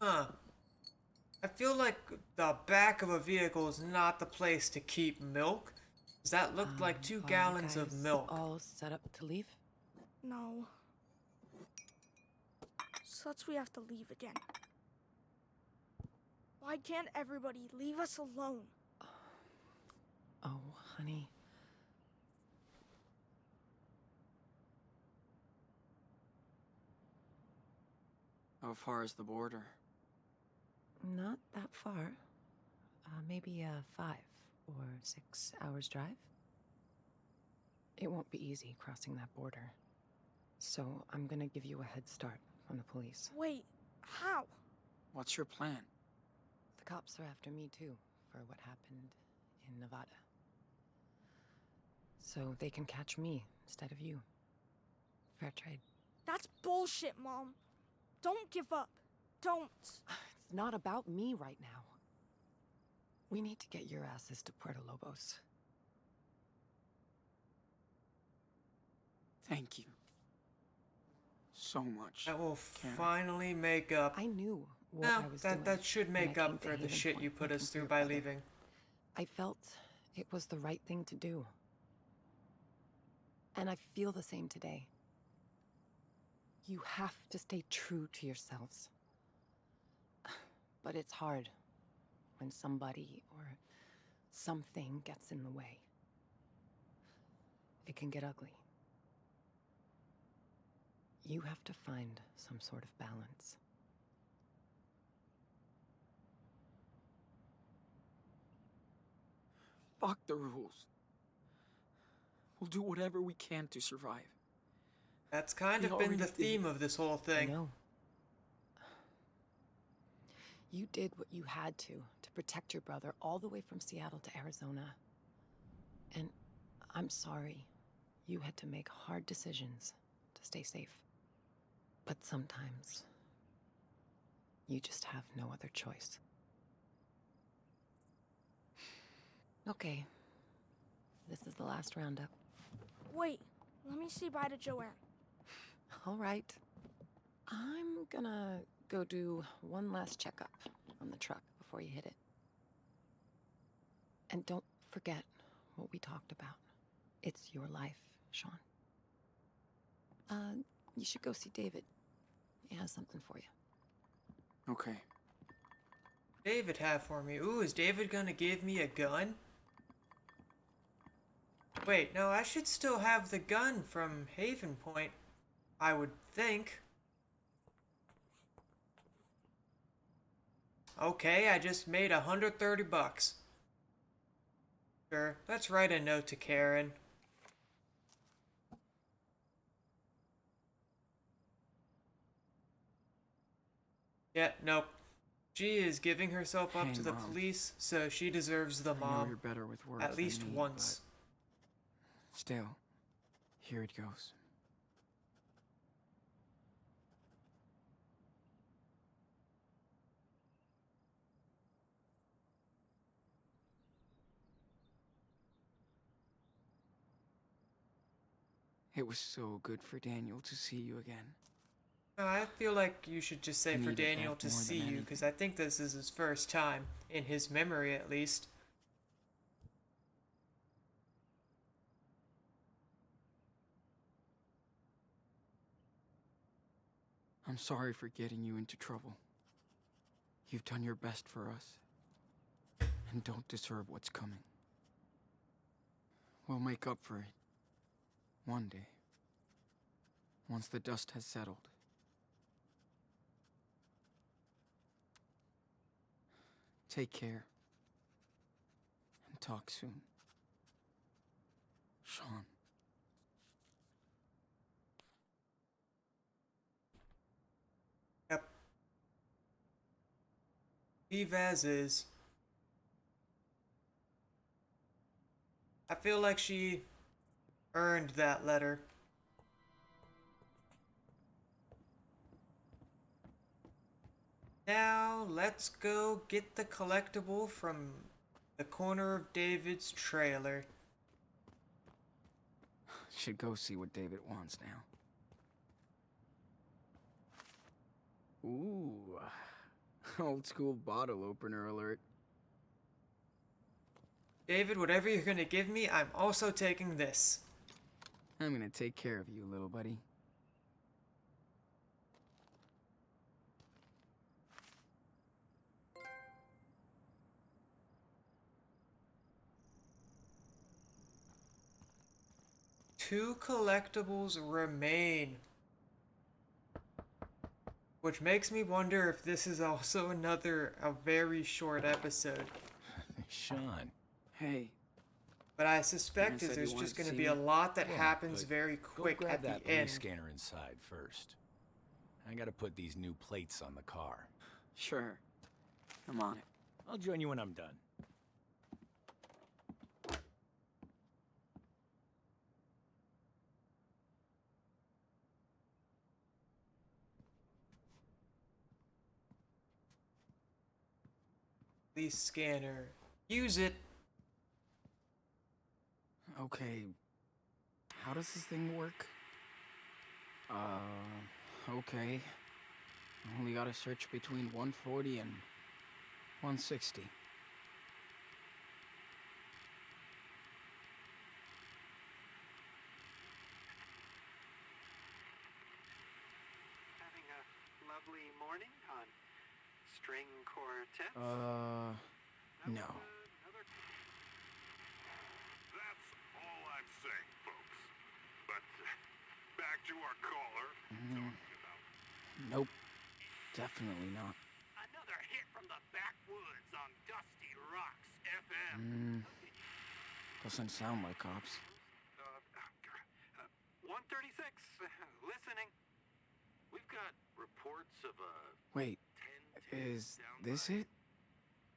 Huh. I feel like the back of a vehicle is not the place to keep milk. 'Cause that looked like 2 Are gallons you of guys milk. all set up to leave? No. Such we have to leave again. Why can't everybody leave us alone? Oh, honey. How far is the border? Not that far. Maybe a 5 or 6 hours drive. It won't be easy crossing that border. So I'm gonna give you a head start from the police. Wait, how? What's your plan? The cops are after me too, for what happened in Nevada. So they can catch me instead of you. Fair trade. That's bullshit, Mom. Don't give up. Don't. It's not about me right now. We need to get your asses to Puerto Lobos. Thank you. So much. That will Karen. finally make up. I knew what No, I was doing. that should when I make came up to for the Haven shit Point you put looking us for through your by brother. leaving. I felt it was the right thing to do. And I feel the same today. You have to stay true to yourselves. But it's hard when somebody or something gets in the way. It can get ugly. You have to find some sort of balance. Fuck the rules. We'll do whatever we can to survive. That's kind We of been already the did. theme of this whole I thing. know. You did what you had to protect your brother all the way from Seattle to Arizona. And I'm sorry you had to make hard decisions to stay safe. But sometimes you just have no other choice. Okay. This is the last roundup. Wait, let me say bye to Joanne. All right. I'm gonna go do one last checkup on the truck before you hit it. And don't forget what we talked about. It's your life, Sean. You should go see David. He has something for you. Okay. David have for me. Ooh, is David gonna give me a gun? Wait, no, I should still have the gun from Haven Point. I would think. Okay, I just made $130. Sure, let's write a note to Karen. Yeah, nope. She is giving herself up Hey, to the Mom. police, so she deserves the I know mom you're better with words at least than me, once. but still, here it goes. It was so good for Daniel to see you again. No, I feel like you should just say I for needed Daniel that to more see than you, because anything. I think this is his first time, in his memory at least. I'm sorry for getting you into trouble. You've done your best for us, and don't deserve what's coming. We'll make up for it. One day. Once the dust has settled. Take care. And talk soon. Sean. Yep. Leave as is. I feel like she earned that letter. Now, let's go get the collectible from the corner of David's trailer. Should go see what David wants now. Ooh. Old school bottle opener alert. David, whatever you're gonna give me, I'm also taking this. I'm gonna take care of you, little buddy. Two collectibles remain. Which makes me wonder if this is also a very short episode. Sean. Hey, But I suspect said that you there's wanted just to going to see be a me. lot that Yeah, happens but very Go quick grab at that the end. police scanner inside first. I gotta put these new plates on the car. sure. I'm on it. I'll join you when I'm done. Police scanner. Use it. Okay. How does this thing work? Okay. Only gotta search between 140 and 160. string quartet? No. That's all I'm saying, folks. But back to our caller. Talking about Nope. Definitely not. Another hit from the backwoods on Dusty Rocks FM. Doesn't sound like cops. 136, listening. We've got reports of a Wait, is this it?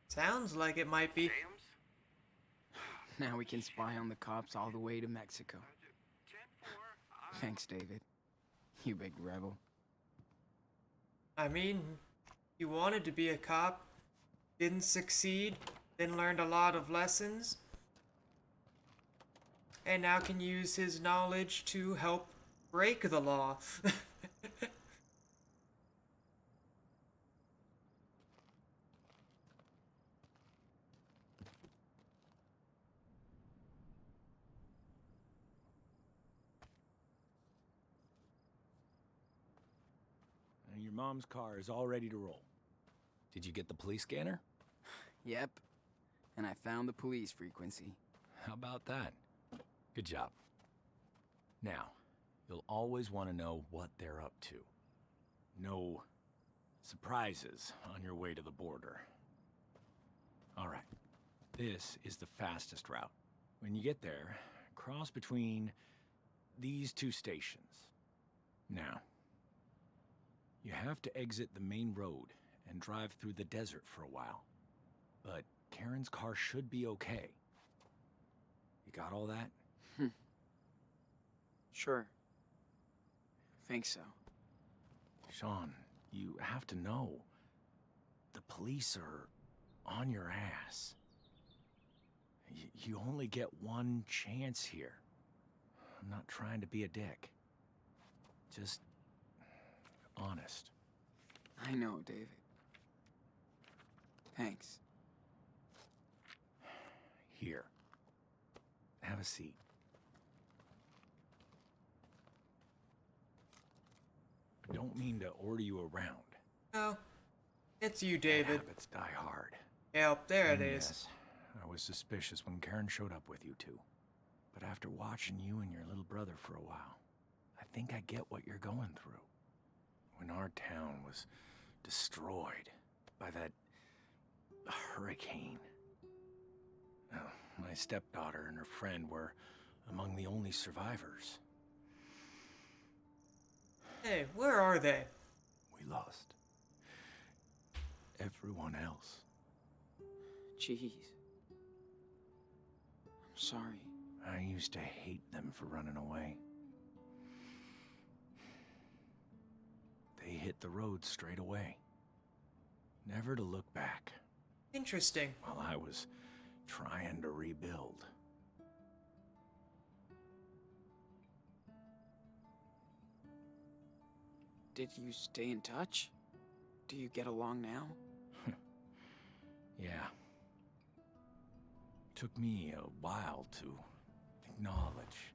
Sounds like it might be. James? Now we can spy on the cops all the way to Mexico. 10-4, Thanks, David. You big rebel. I mean, you wanted to be a cop, didn't succeed, then learned a lot of lessons, and now can use his knowledge to help break the law. And your mom's car is all ready to roll. Did you get the police scanner? Yep. And I found the police frequency. How about that? Good job. Now, you'll always want to know what they're up to. No surprises on your way to the border. All right. This is the fastest route. When you get there, cross between these two stations. Now, you have to exit the main road and drive through the desert for a while. But Karen's car should be okay. You got all that? Sure. Think so. Sean, you have to know. The police are on your ass. You only get one chance here. I'm not trying to be a dick. Just honest. I know, David. Thanks. Here. Have a seat. Don't mean to order you around. No, it's you, Bad David. habits die hard. Yep, there it And is. yes, I was suspicious when Karen showed up with you two. But after watching you and your little brother for a while, I think I get what you're going through. When our town was destroyed by that hurricane. Oh, my stepdaughter and her friend were among the only survivors. Hey, where are they? We lost everyone else. Jeez. I'm sorry. I used to hate them for running away. They hit the road straight away. Never to look back. Interesting. While I was trying to rebuild. Did you stay in touch? Do you get along now? Yeah. Took me a while to acknowledge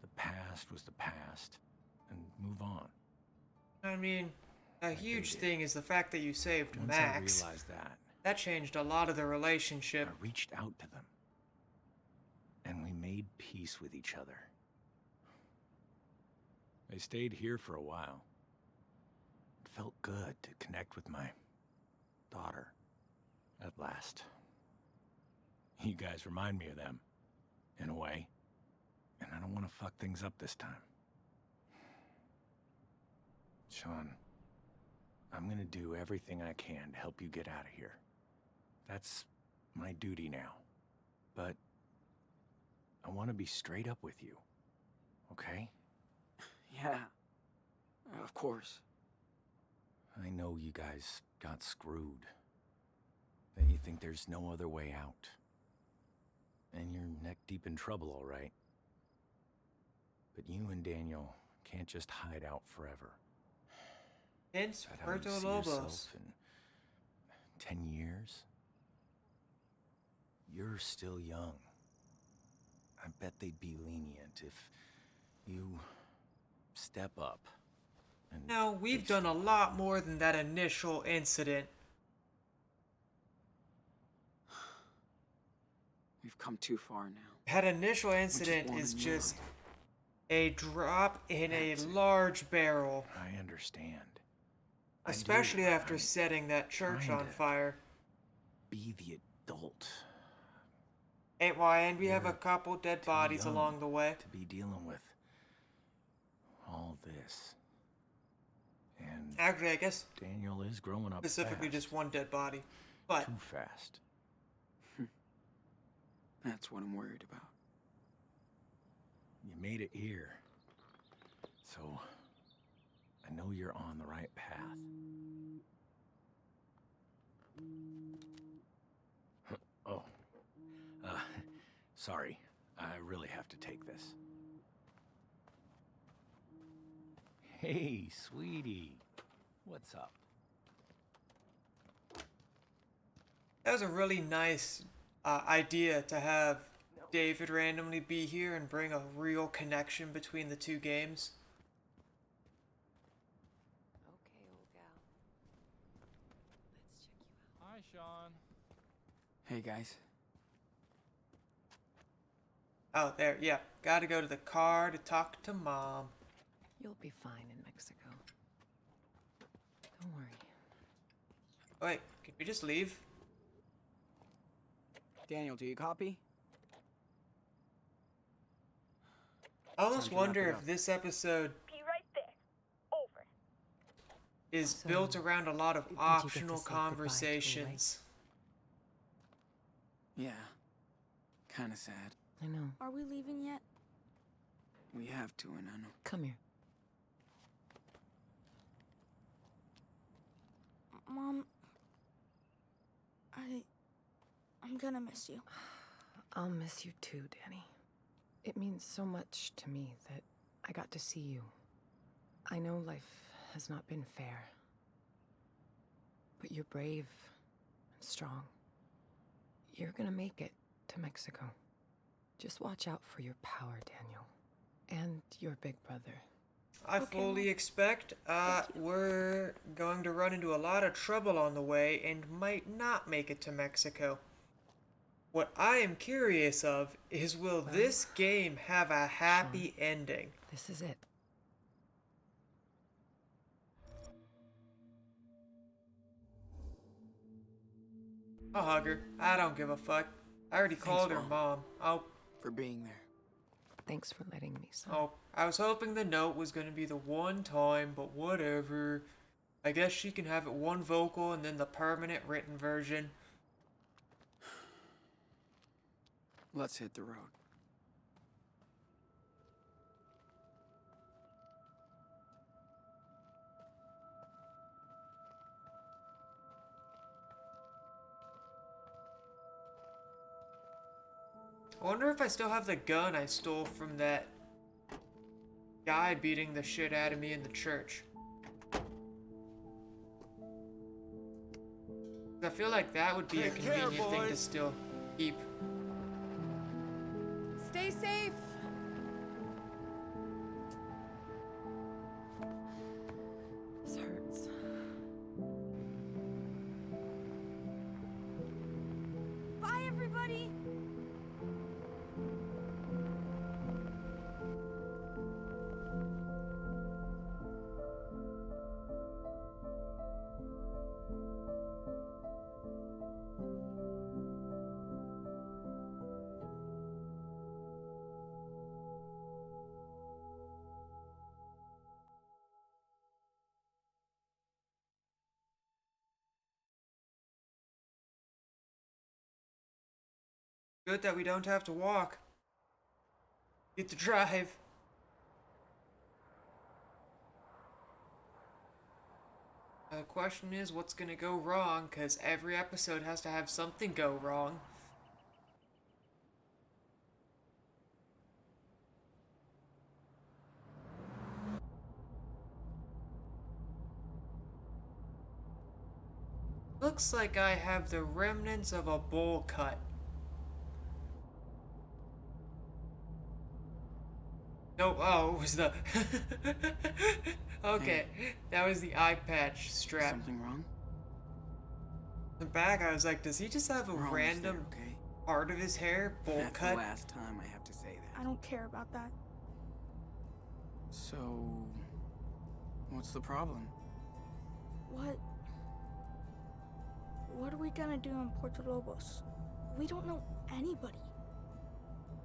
the past was the past and move on. I mean, a huge did. thing is the fact that you saved Once Max. I realized that, That changed a lot of the relationship. I reached out to them. And we made peace with each other. I stayed here for a while. It felt good to connect with my daughter. At last. You guys remind me of them, in a way. And I don't want to fuck things up this time. Sean, I'm gonna do everything I can to help you get out of here. That's my duty now. But I want to be straight up with you. Okay? Yeah. Of course. I know you guys got screwed. That you think there's no other way out. And you're neck deep in trouble, all right. But you and Daniel can't just hide out forever. It's Is that how you Puerto see Lobos. yourself in 10 years? You're still young. I bet they'd be lenient if you step up. And Now, we've face done the a lot more than that initial incident. We've come too far now. That initial incident want is a new just life. a drop in a That's it. large barrel. I understand. I do. Especially after I'm setting that church trying on to fire. Be the adult. And we have a You're couple dead too bodies young along the way. to be dealing with all this. And Actually, I guess Daniel is growing up specifically fast. just one dead body. But Too fast. That's what I'm worried about. You made it here. So I know you're on the right path. Oh. Sorry. I really have to take this. Hey, sweetie. What's up? that was a really nice idea to have David randomly be here and bring a real connection between the two games. Okay, old gal. Let's check you out. Hi, Sean. Hey, guys. Oh, there, yeah. Gotta go to the car to talk to Mom. You'll be fine in Mexico. Don't worry. Wait, can we just leave? Daniel, do you copy? I almost Time to wrap wonder it if up. this episode Be right there. Over. is So, built around a lot of did you get to optional say goodbye to a conversations. Yeah. Kinda sad. I know. Are we leaving yet? We have to, and I know. Come here. Mom, I'm gonna miss you. I'll miss you too, Danny. It means so much to me that I got to see you. I know life has not been fair, but you're brave and strong. You're gonna make it to Mexico. Just watch out for your power, Daniel. And your big brother. I Okay, fully Mom. expect we're going to run into a lot of trouble on the way and might not make it to Mexico. What I am curious of is, will Well, this game have a happy ending? This is it. I'll hug her. I don't give a fuck. I already Thanks, called her Mom. Mom. For being there. Thanks for letting me, son. I was hoping the note was gonna be the one time, but whatever. I guess she can have it one vocal and then the permanent written version. Let's hit the road. I wonder if I still have the gun I stole from that guy beating the shit out of me in the church. I feel like that would be a Take care, convenient thing to boys. still keep. Stay safe! This hurts. Bye, everybody! Good that we don't have to walk. Get to drive. The question is, what's gonna go wrong? Because every episode has to have something go wrong. Looks like I have the remnants of a bowl cut. Nope, oh, it was the... Okay, that was the eye patch strap. Something wrong? The back, I was like, does he just have a We're almost random there, okay? Part of his hair, bowl That's cut. the last time I have to say that. I don't care about that. So, what's the problem? What are we gonna do in Puerto Lobos? We don't know anybody.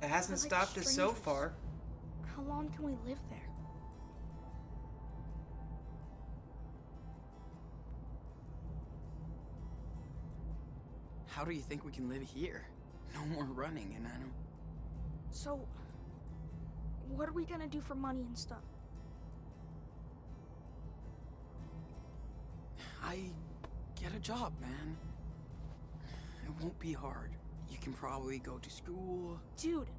It hasn't We're like stopped us so strangers. far. How long can we live there? How do you think we can live here? No more running, and I don't... So, what are we gonna do for money and stuff? I get a job, man. It won't be hard. You can probably go to school. Dude,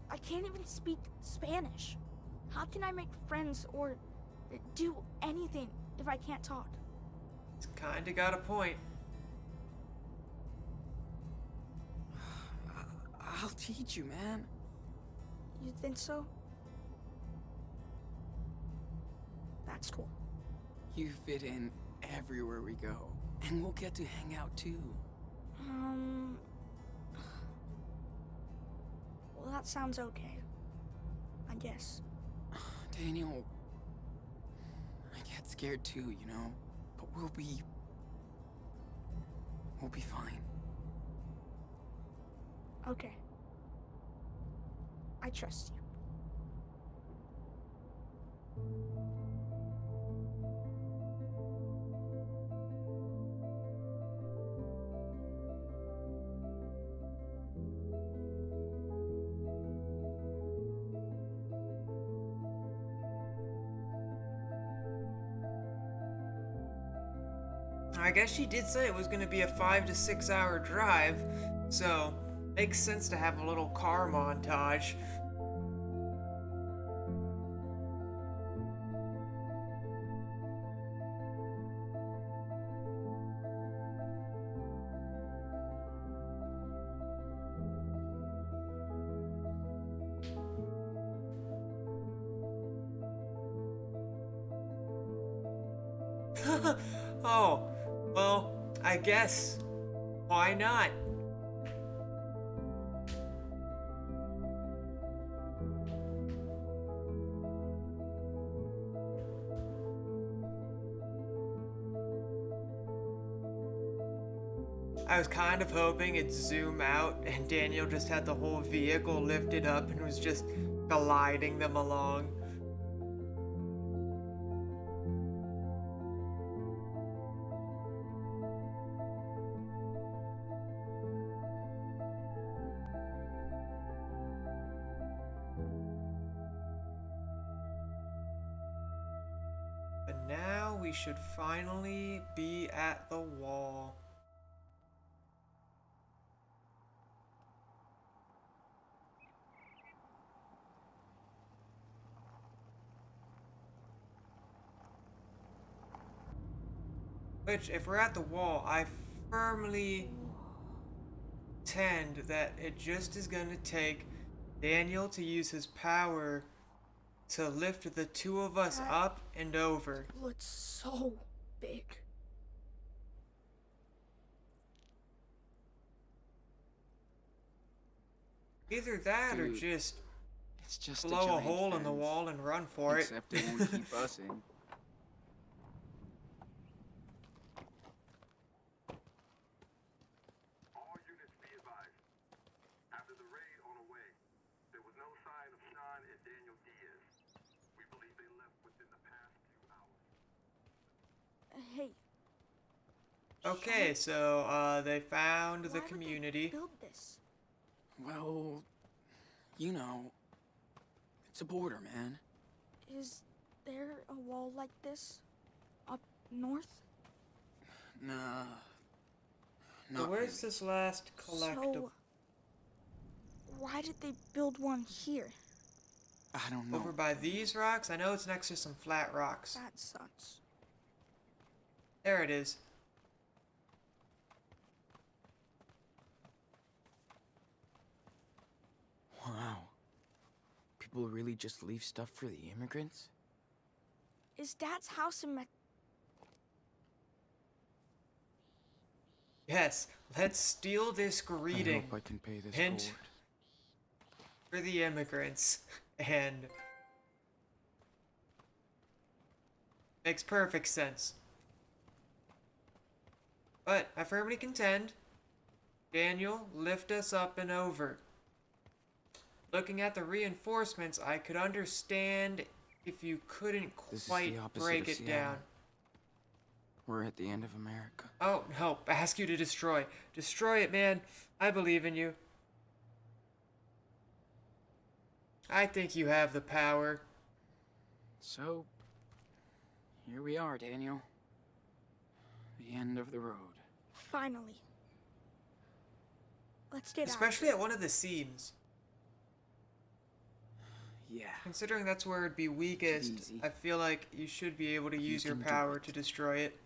I can't even speak Spanish. How can I make friends or do anything if I can't talk? It's kinda got a point. I'll teach you, man. You think so? That's cool. You fit in everywhere we go. And we'll get to hang out too. Well, that sounds okay. I guess. Daniel, I get scared too, you know? But we'll be fine. Okay. I trust you. I guess she did say it was gonna be a 5 to 6 hour drive, so makes sense to have a little car montage. Oh, well, I guess. Why not? I was kind of hoping it'd zoom out and Daniel just had the whole vehicle lifted up and was just gliding them along. But now we should finally be at the wall. Which, if we're at the wall, I firmly tend that it just is gonna take Daniel to use his power to lift the two of us up and over. Looks so big. Either that or Dude, just It's just blow a giant hole in the fence. wall and run for it. Except it won't keep us in. All units be advised. After the raid on Away, there was no sign of Sean and Daniel Diaz. We believe they left within the past few hours. Hey, Okay, so they found the why community. would they build this? Well, you know, it's a border, man. Is there a wall like this up north? Nah. So Not where's really. this last collectible? So, why did they build one here? I don't know. Over by these rocks? I know it's next to some flat rocks. That sucks. There it is. Wow. People really just leave stuff for the immigrants? Is Dad's house in Yes, let's steal this I greeting hope I can pay this Hint. forward. for the immigrants. And makes perfect sense. But I firmly contend, Daniel, lift us up and over. Looking at the reinforcements, I could understand if you couldn't This is quite the opposite break of it Seattle. down. We're at the end of America. Oh, no, ask you to destroy. Destroy it, man. I believe in you. I think you have the power. So, here we are, Daniel. The end of the road. Finally. Let's get Especially at one of the seams. Yeah. Considering that's where it'd be weakest, easy. I feel like you should be able to You use your can do power it. to destroy it.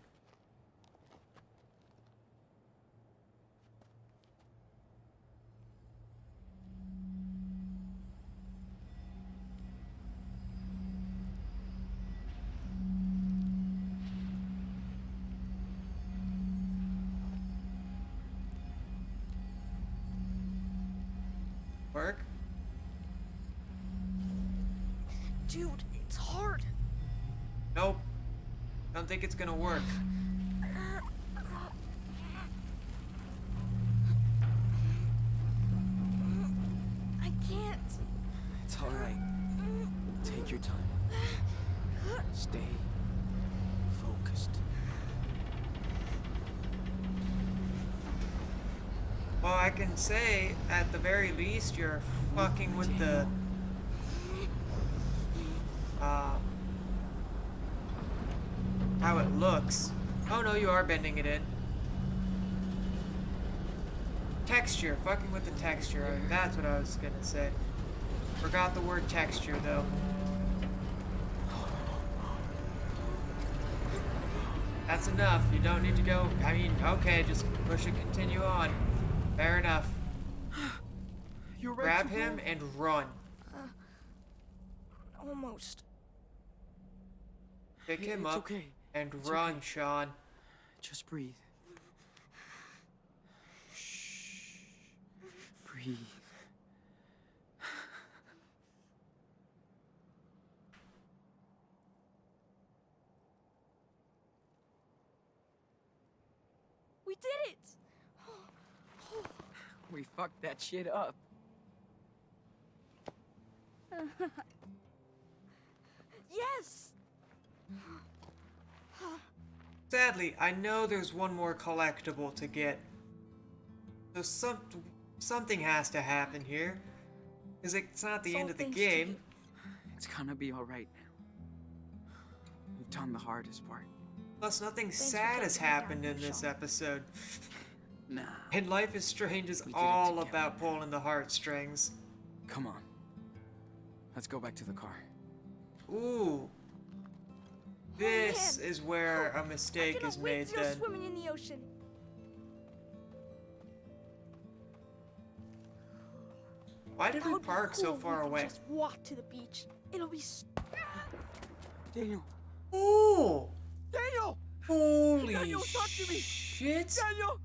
Work? Dude, it's hard. Nope. Don't think it's gonna work. I can't. It's alright. Take your time. Stay focused. Well, I can say, at the very least, you're fucking with the... how it looks. Oh no, you are bending it in. Texture, fucking with the texture. That's what I was gonna say. Forgot the word texture, though. That's enough. You don't need to go. I mean, okay, just push it, continue on. Fair enough. You're right. Grab him and run. Almost. Pick him It's up okay. and It's run, okay. Sean. Just breathe. Shh. Breathe. We did it! We fucked that shit up. Yes! Sadly, I know there's one more collectible to get. So something has to happen here. Because it's not the It's end all of the thanks to game. you. It's gonna be alright now. We've done the hardest part. Plus, nothing Thanks for sad has taking me down happened here, in this Sean. episode. Nah. And Life is Strange is We did it all together, about man. pulling the heartstrings. Come on. Let's go back to the car. Ooh. This man. is where a I mistake cannot is wait made to go then. swimming in the ocean. Why did That we would be park cool so if we far could away? Just walk to the beach. It'll be. Daniel! Ooh! Daniel! Holy Daniel, talk to me. shit! Daniel!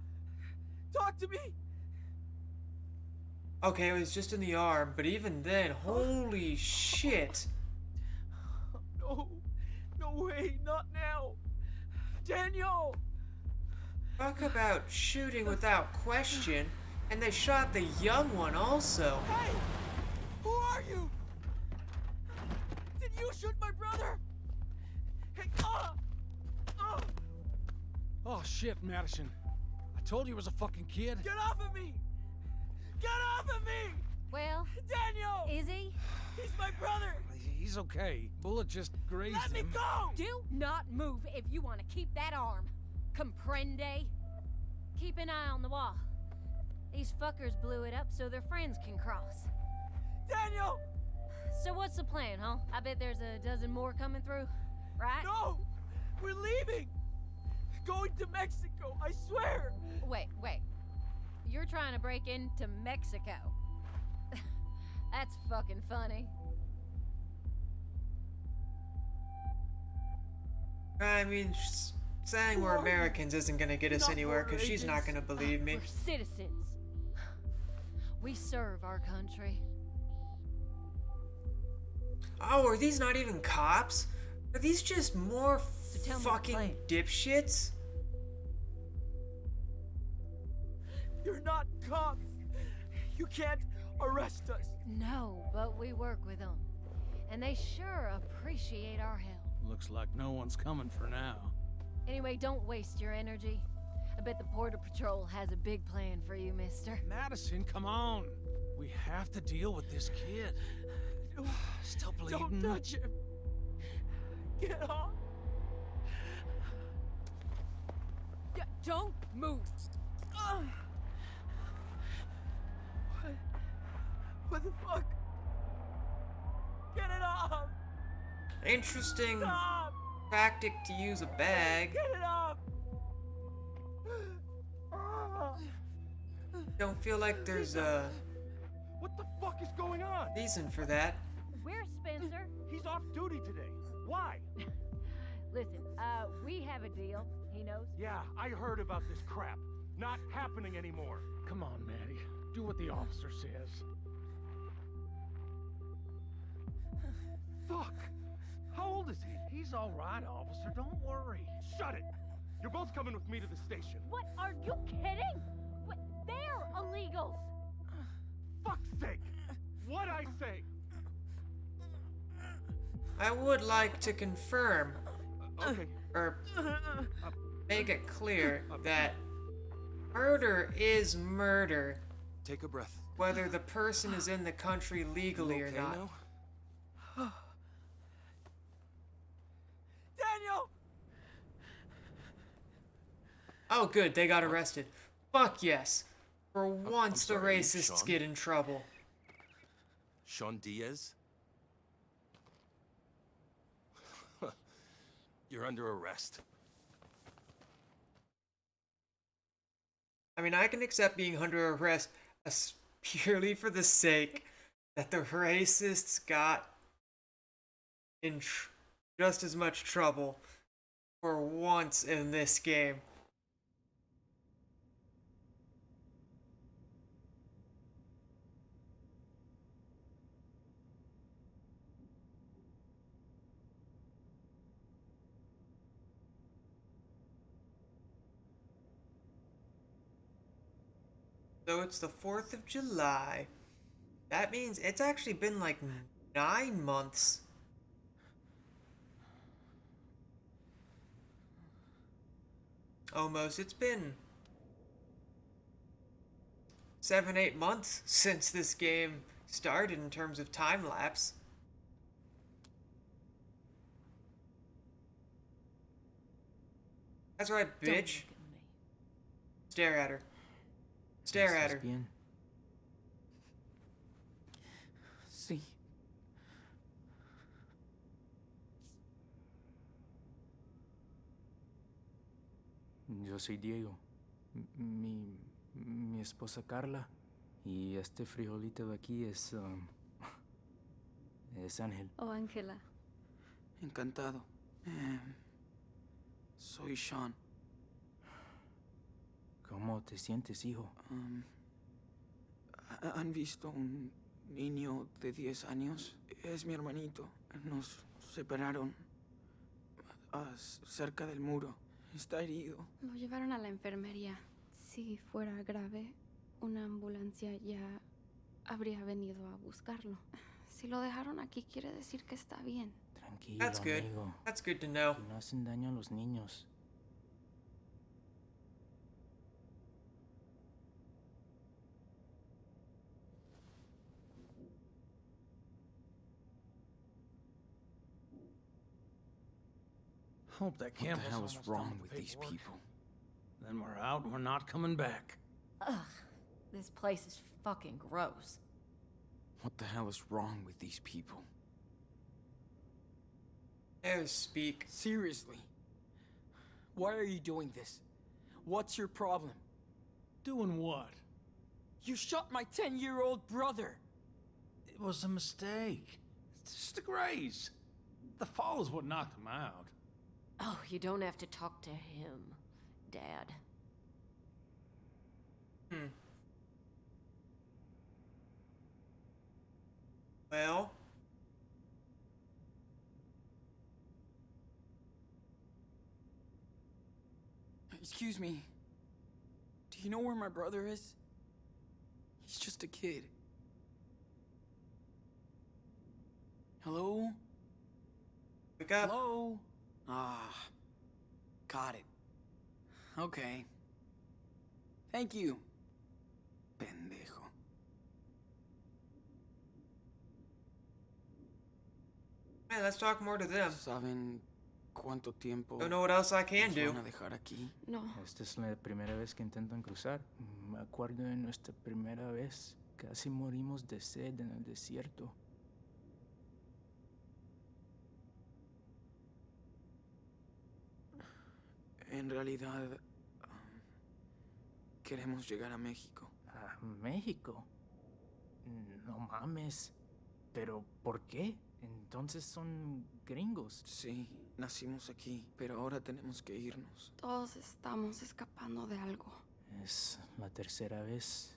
Talk to me! Okay, it was just in the arm, but even then, holy shit! No. No way, not now. Daniel! Talk about shooting without question, and they shot the young one also. Hey! Who are you? Did you shoot my brother? Hey, Oh shit, Madison. I told you he was a fucking kid. Get off of me! Get off of me! Well, Daniel! is he? He's my brother! He's okay. Bullet just grazed Let me him. go! Do not move if you want to keep that arm. Comprende? Keep an eye on the wall. These fuckers blew it up so their friends can cross. Daniel! So what's the plan, huh? I bet there's a dozen more coming through, right? No! We're leaving! Going to Mexico, I swear! Wait. You're trying to break into Mexico. That's fucking funny. I mean, saying we're Americans isn't gonna get us anywhere because she's not gonna believe me. We're citizens. We serve our country. Oh, are these not even cops? Are these just more tell me the fucking plan. dipshits? You're not cops. You can't arrest us. No, but we work with them. And they sure appreciate our help. Looks like no one's coming for now. Anyway, don't waste your energy. I bet the Border Patrol has a big plan for you, mister. Madison, come on. We have to deal with this kid. Still bleeding. Don't touch him. Get off. Don't move. What the fuck? Get it off. Interesting Stop. tactic to use a bag. Get it off. Don't feel like there's a What the fuck is going on? reason for that. Where's Spencer? He's off duty today. Why? Listen, we have a deal. He knows. Yeah, I heard about this crap. Not happening anymore. Come on, Maddie. Do what the officer says. Fuck! How old is he? He's all right, officer. Don't worry. Shut it! You're both coming with me to the station. What? Are you kidding? What? They're illegals. Fuck's sake! What'd I say? I would like to confirm, Okay. or make it clear that murder is murder, Take a breath. whether the person is in the country legally You or okay not. now? Daniel. Oh, good, they got arrested. Fuck yes. For once, the sorry, racists Sean? get in trouble. Sean Diaz? You're under arrest. I mean, I can accept being under arrest purely for the sake that the racists got in just as much trouble for once in this game. So it's the 4th of July. That means it's actually been like 9 months. Almost. It's been 7, 8 months since this game started in terms of time lapse. That's right, Don't look bitch. at me. Stare at her. Stare at her. Bien? Sí. Yo soy Diego. Mi esposa Carla. Y este frijolito de aquí es Ángel. Oh, Ángela. Encantado. Soy Sean. ¿Cómo te sientes, hijo? ¿Han visto un niño de 10 años? Es mi hermanito. Nos separaron cerca del muro. Está herido. Lo llevaron a la enfermería. Si fuera grave, una ambulancia ya habría venido a buscarlo. Si lo dejaron aquí, quiere decir que está bien. Tranquilo, That's good. amigo. That's good to know. Que no hacen daño a los niños. Hope that What the camel's hell is almost wrong done with the these paperwork. people? Then we're out and we're not coming back. Ugh, this place is fucking gross. What the hell is wrong with these people? There's speak. Seriously. Why are you doing this? What's your problem? Doing what? You shot my 10-year-old brother. It was a mistake. It's just a graze. The fall is what knocked him out. Oh, you don't have to talk to him, Dad. Well, Excuse me. Do you know where my brother is? He's just a kid. Hello? wake up. Hello? Ah. Got it. Okay. Thank you. Pendejo. Man, let's talk more to them. ¿Saben cuánto tiempo Don't know what else I can nos do. van a dejar aquí? No, Esta es la primera vez que intentan cruzar. Me acuerdo de nuestra primera vez. Casi morimos de sed en el desierto. En realidad, queremos llegar a México. ¿A México? No mames. ¿Pero por qué? Entonces son gringos. Sí, nacimos aquí, pero ahora tenemos que irnos. todos estamos escapando de algo. Es la tercera vez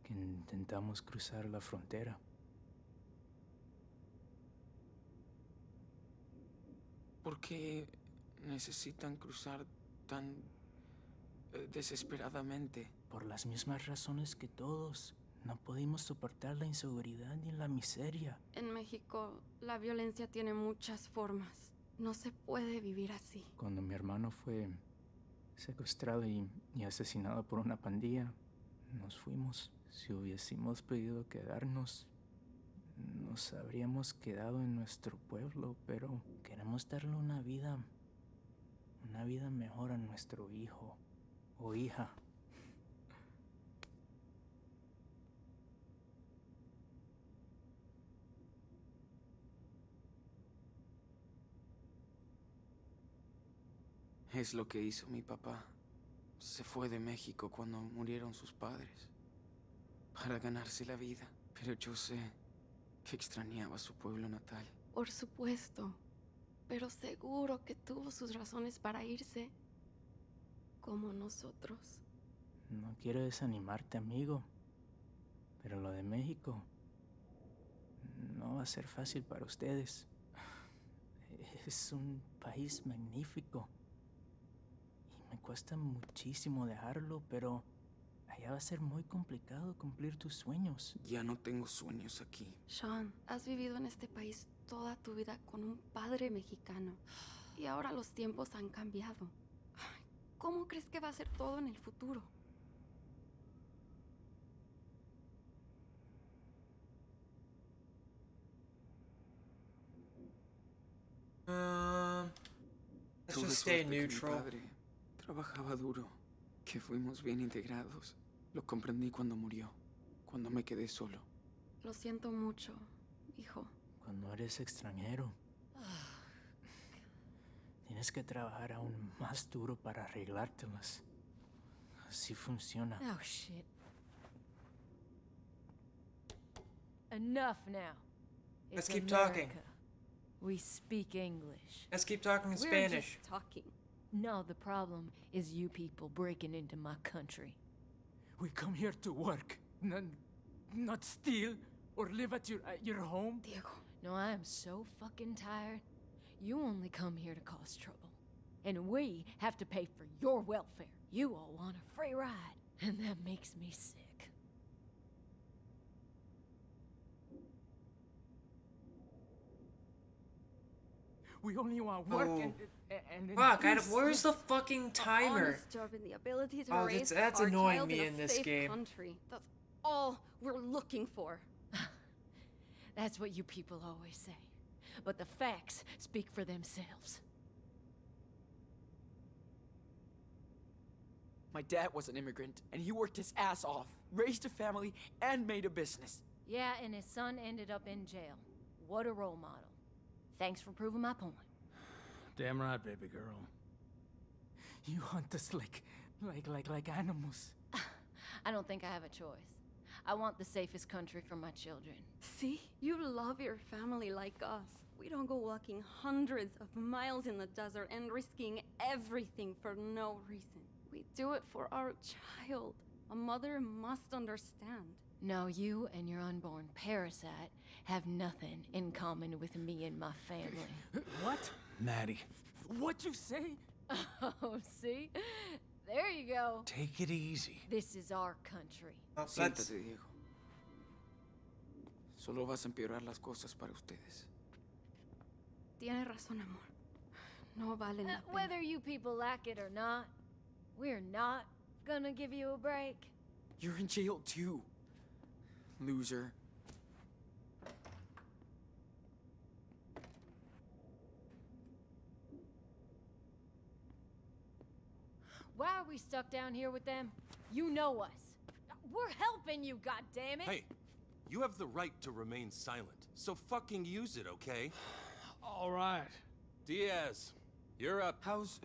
que intentamos cruzar la frontera. ¿Por qué necesitan cruzar tan desesperadamente? Por las mismas razones que todos. No pudimos soportar la inseguridad ni la miseria. En México, la violencia tiene muchas formas. No se puede vivir así. Cuando mi hermano fue secuestrado y asesinado por una pandilla, nos fuimos. Si hubiésemos podido quedarnos, nos habríamos quedado en nuestro pueblo, pero queremos darle una vida mejor a nuestro hijo o hija. Es lo que hizo mi papá. Se fue de México cuando murieron sus padres para ganarse la vida. Pero yo sé que extrañaba su pueblo natal. Por supuesto, pero seguro que tuvo sus razones para irse, como nosotros. No quiero desanimarte, amigo, pero lo de México no va a ser fácil para ustedes. Es un país magnífico. Y me cuesta muchísimo dejarlo, pero allá va a ser muy complicado cumplir tus sueños. Ya no tengo sueños aquí. Sean, has vivido en este país toda tu vida con un padre mexicano. Y ahora los tiempos han cambiado. Ay, ¿cómo crees que va a ser todo en el futuro? Let's Tuve just stay suerte que mi neutral. padre trabajaba duro, que fuimos bien integrados. Lo comprendí cuando murió, cuando me quedé solo. Lo siento mucho, hijo. Cuando eres extranjero, tienes que trabajar aún más duro para arreglártelas. Así funciona. Oh, shit. Enough now. Let's It's keep talking. America. We speak English. Let's keep talking in We're Spanish. just talking. No, the problem is you people breaking into my country. We come here to work, not steal or live at your home. Diego. No, I am so fucking tired. You only come here to cause trouble. And we have to pay for your welfare. You all want a free ride, and that makes me sick. We only want work Oh. and Fuck, peace. where's the fucking timer? Honest job and the ability to Oh, raise that's our annoying child me in in a this safe game. country. That's all we're looking for. That's what you people always say. But the facts speak for themselves. My dad was an immigrant, and he worked his ass off, raised a family, and made a business. Yeah, and his son ended up in jail. What a role model. Thanks for proving my point. Damn right, baby girl. You hunt us like animals. I don't think I have a choice. I want the safest country for my children. See? You love your family like us. We don't go walking hundreds of miles in the desert and risking everything for no reason. We do it for our child. A mother must understand. No, you and your unborn parasite have nothing in common with me and my family. What? Maddie. What'd you say? Oh, see? There you go. Take it easy. This is our country. Well, Siéntate, Diego. Solo vas a empeorar las cosas para ustedes. Tiene razón, amor. No vale la pena. Whether you people like it or not, we're not gonna give you a break. You're in jail too, loser. Why are we stuck down here with them? You know us. We're helping you, goddammit! Hey, you have the right to remain silent, so fucking use it, okay? All right. Diaz, you're up. How's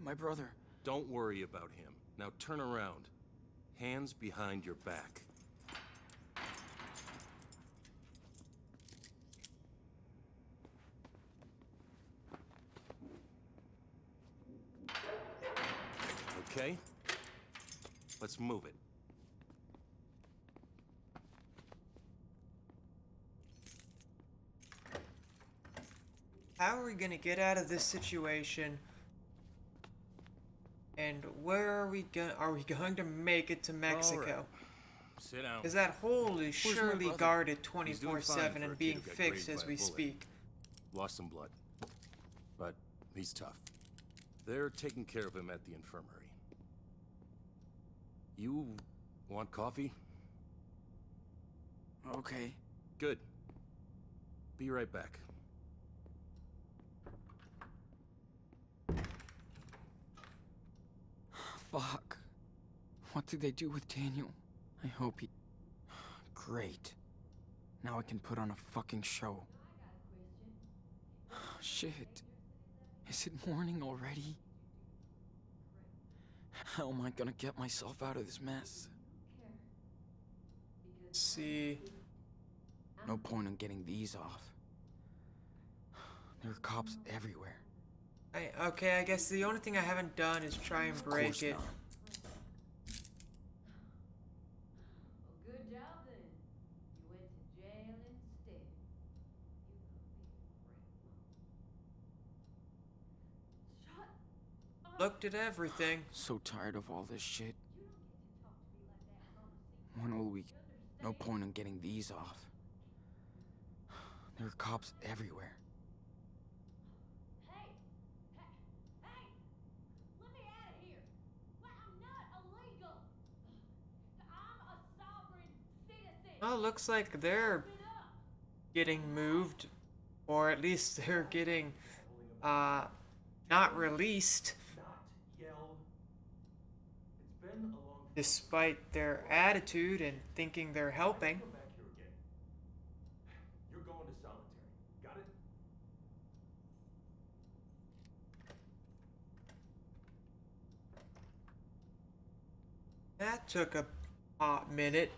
my brother? Don't worry about him. Now turn around. Hands behind your back. Okay? Let's move it. How are we gonna get out of this situation? And where are we going to make it to Mexico? Sit down. Because that hole is Where's my surely brother? guarded He's doing fine 24/7 for a and kid being who got fixed grazed as by a we bullet. speak. Lost some blood. But he's tough. They're taking care of him at the infirmary. You want coffee? Okay. Good. Be right back. Fuck. What did they do with Daniel? I hope he... Great. Now I can put on a fucking show. Shit. Is it morning already? How am I gonna get myself out of this mess? Let's see. No point in getting these off. There are cops everywhere. Okay, I guess the only thing I haven't done is try and break it. Well, good job then. You went to jail instead. You gonna be a great mom. Shut up! Looked at everything. So tired of all this shit. When will we... No point in getting these off. There are cops everywhere. Hey! Let me out of here! Well, I'm not illegal! I'm a sovereign citizen! Well, looks like they're getting moved. Or at least they're getting, not released. Despite their attitude and thinking they're helping. You're going to solitary. Got it? That took a hot minute.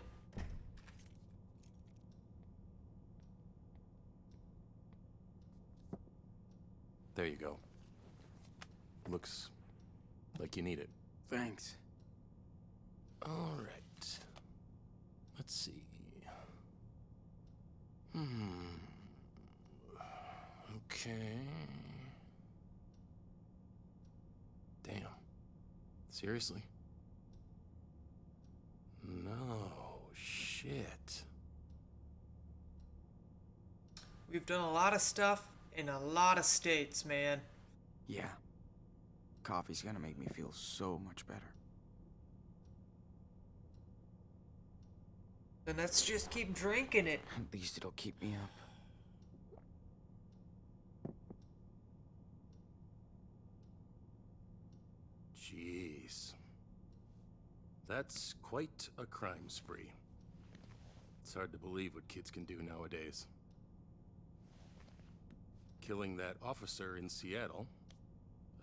There you go. Looks like you need it. Thanks. All right. Let's see. Okay. Damn. Seriously? No shit. We've done a lot of stuff in a lot of states, man. Yeah. Coffee's gonna make me feel so much better. Then let's just keep drinking it. At least it'll keep me up. Jeez. That's quite a crime spree. It's hard to believe what kids can do nowadays. Killing that officer in Seattle,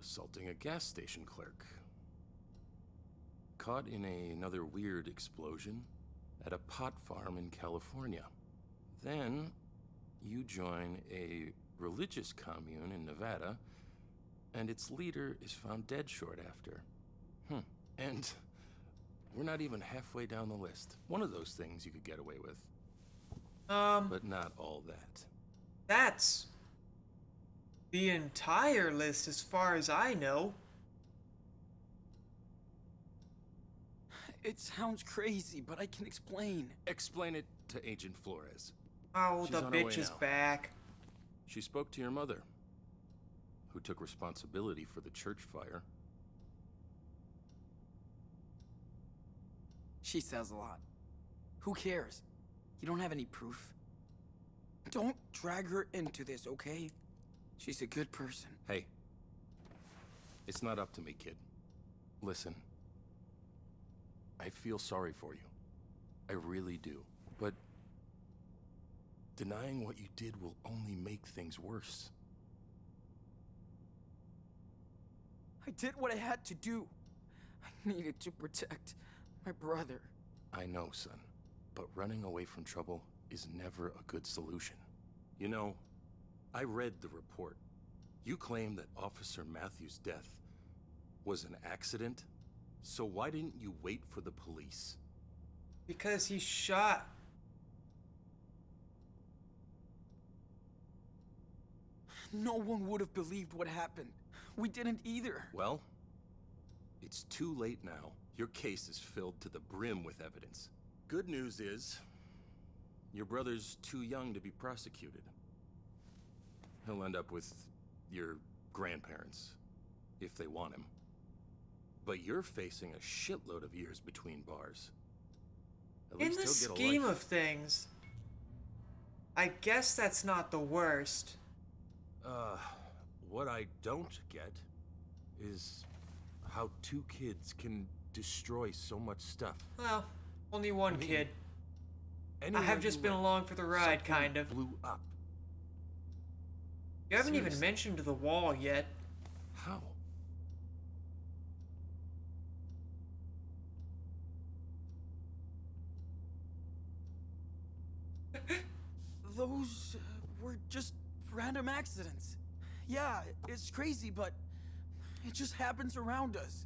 assaulting a gas station clerk, caught in another weird explosion, at a pot farm in California. Then you join a religious commune in Nevada, and its leader is found dead short after. And we're not even halfway down the list. One of those things you could get away with. But not all that. That's the entire list as far as I know. It sounds crazy, but I can explain. Explain it to Agent Flores. Oh, She's the on her way bitch is now. back. She spoke to your mother, who took responsibility for the church fire. She says a lot. Who cares? You don't have any proof. Don't drag her into this, okay? She's a good person. Hey, it's not up to me, kid. Listen, I feel sorry for you. I really do. But denying what you did will only make things worse. I did what I had to do. I needed to protect my brother. I know, son, but running away from trouble is never a good solution. You know, I read the report. You claim that Officer Matthews' death was an accident, so why didn't you wait for the police? Because he shot. No one would have believed what happened. We didn't either. Well, it's too late now. Your case is filled to the brim with evidence. Good news is, your brother's too young to be prosecuted. He'll end up with your grandparents, if they want him. But you're facing a shitload of years between bars. At In least the he'll get a scheme life. of things, I guess that's not the worst. What I don't get is how two kids can destroy so much stuff. Well, only one kid. I Anywhere have just you been went, along for the ride, something kind of. blew up. You haven't even Seriously. mentioned the wall yet. How? Those were just random accidents. Yeah, it's crazy, but it just happens around us.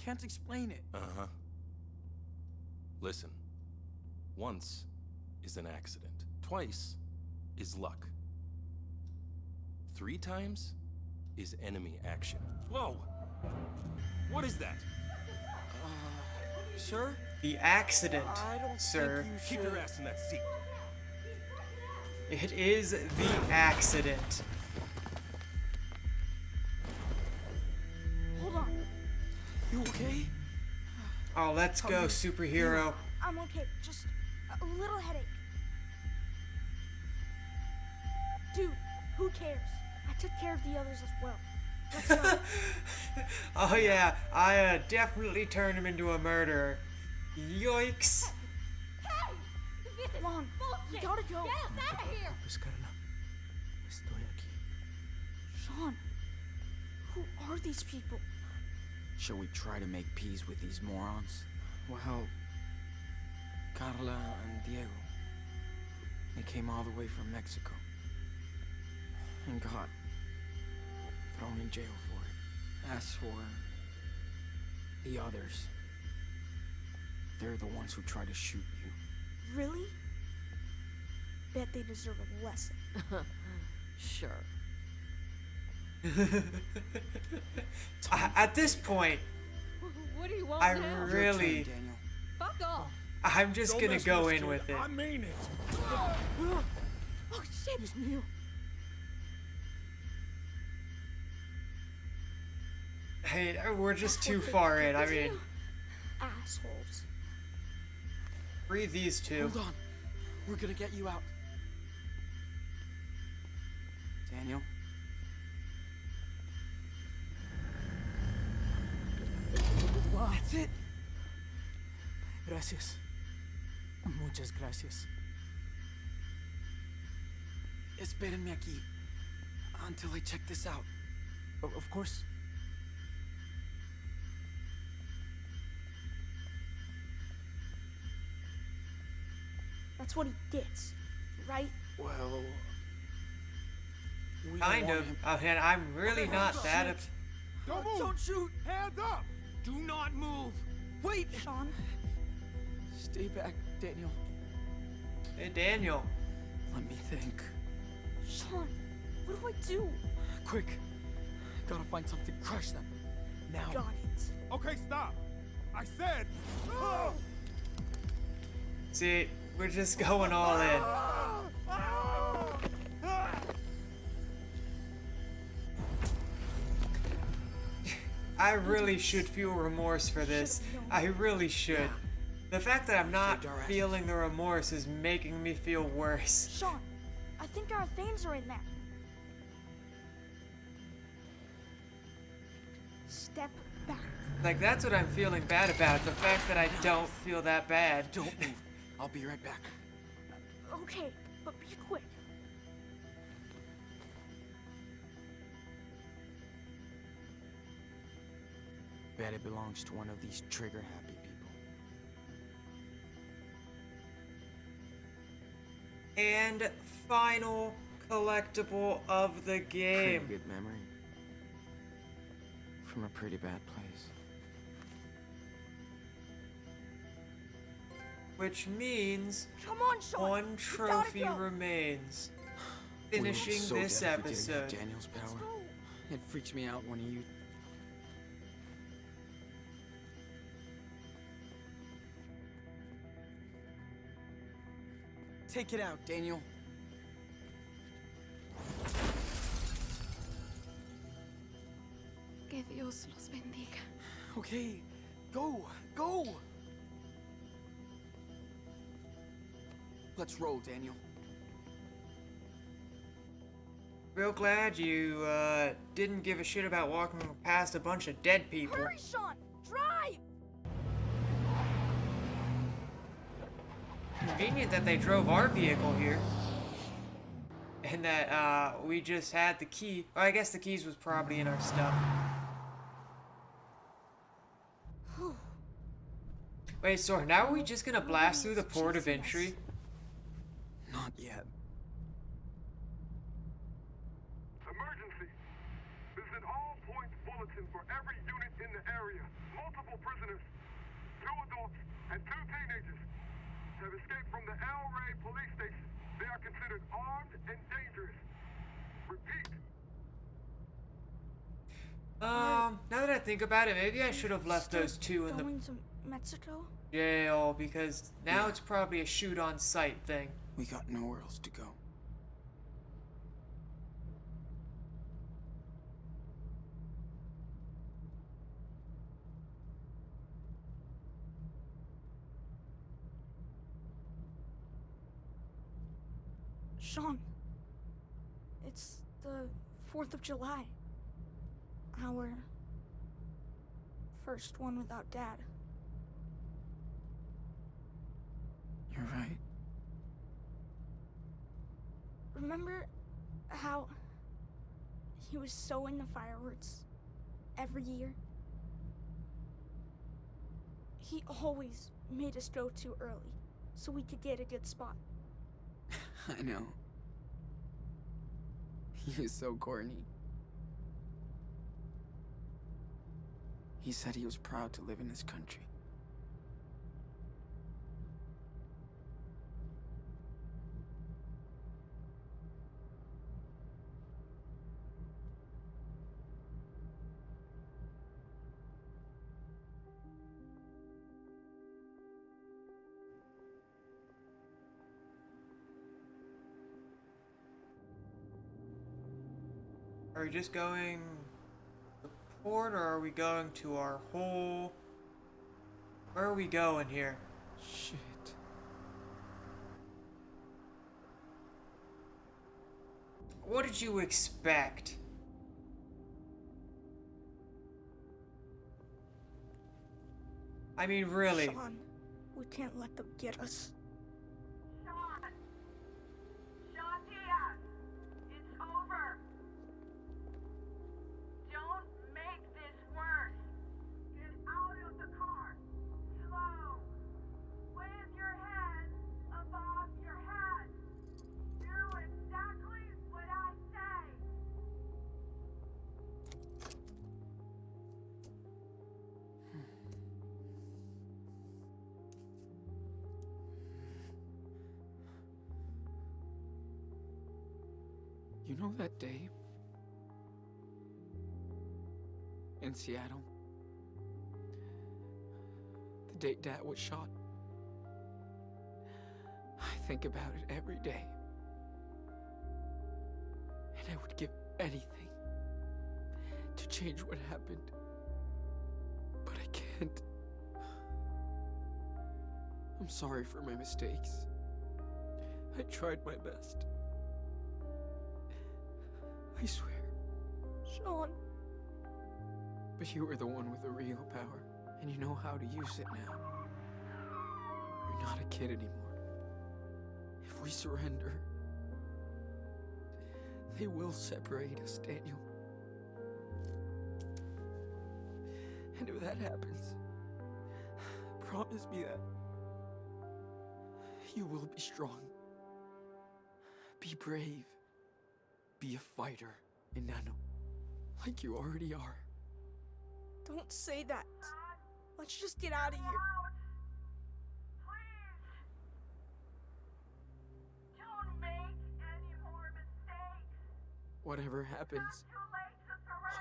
Can't explain it. Uh-huh. Listen. Once is an accident. Twice is luck. 3 times is enemy action. Whoa! What is that? Sir? The accident, I don't sir. think you Keep should. your ass in that seat. It is the accident. Hold on. You okay? Oh, let's How go, you superhero. I'm okay. Just a little headache. Dude, who cares? I took care of the others as well. Let's go. Oh yeah, I definitely turned him into a murderer. Yikes. Hey! This is Mom, we bullshit! gotta go. Get us out of here! Pues Carla, estoy aquí. Sean, who are these people? Shall we try to make peace with these morons? Well, Carla and Diego, they came all the way from Mexico and got thrown in jail for it. As for the others, they're the ones who tried to shoot you. Really? Bet they deserve a lesson. Sure. At this point, What do you want I now? really, Your turn, Daniel. Fuck off! I'm just Don't gonna mess go with this in kid. with it. I mean it. Oh shit! Dios mío. Hey, we're just too far in. I mean, Assholes. free these two. Hold on. We're gonna get you out. Daniel? That's it. Gracias. Muchas gracias. Espérenme aquí until I check this out. Of course. That's what he gets, right? Well, we don't Kind want of. him. And I'm really not that. Don't move! Don't shoot! Hands up! Do not move! Wait! Sean? Stay back, Daniel. Hey, Daniel. Let me think. Sean, what do I do? Quick. Gotta find something to crush them. Now. Got it. Okay, stop! I said... See, we're just going all in. I really should feel remorse for this. I really should. The fact that I'm not feeling the remorse is making me feel worse. Sean, I think our things are in there. Step back. Like, that's what I'm feeling bad about. The fact that I don't feel that bad. Don't move. I'll be right back. Okay, but be quick. Bet it belongs to one of these trigger-happy people. And final collectible of the game. Pretty good memory. From a pretty bad place. Which means Come on, Sean. one We gotta trophy go. remains. We were Finishing so this dead if we didn't have episode. Daniel's Let's power. go. It freaks me out when you... Take it out, Daniel. Que Dios los bendiga. Okay, go, go! Let's roll, Daniel. Real glad you didn't give a shit about walking past a bunch of dead people. Hurry, Sean. Drive. Convenient that they drove our vehicle here. And that we just had the key. Well, I guess the keys was probably in our stuff. Wait, so now are we just gonna blast through the port of entry? Not yet. Emergency! Visit all points bulletin for every unit in the area. Multiple prisoners, 2 adults, and 2 teenagers have escaped from the El Rey police station. They are considered armed and dangerous. Repeat. Now that I think about it, maybe I should have left those 2 in the Going to Mexico? jail, because now it's probably a shoot on sight thing. We got nowhere else to go. Sean, it's the 4th of July. Our first one without Dad. You're right. Remember how he was so into fireworks every year? He always made us go too early so we could get a good spot. I know. He was so corny. He said he was proud to live in his country. Are we just going to the port, or are we going to our whole... Where are we going here? Shit. What did you expect? I mean, really. Sean, we can't let them get us. Sean! Sean Diaz! It's over! Don't make this worse! Get out of the car! Slow! Wave your hands above You know that day in Seattle? The day Dad was shot? I think about it every day. And I would give anything to change what happened. But I can't. I'm sorry for my mistakes. I tried my best. I swear. Sean. But you were the one with the real power, and you know how to use it now. You're not a kid anymore. If we surrender, they will separate us, Daniel. And if that happens, promise me that you will be strong. Be brave. Be a fighter, Inanno, like you already are. Don't say that. Let's just get out of here. Don't make any more mistakes. Whatever happens,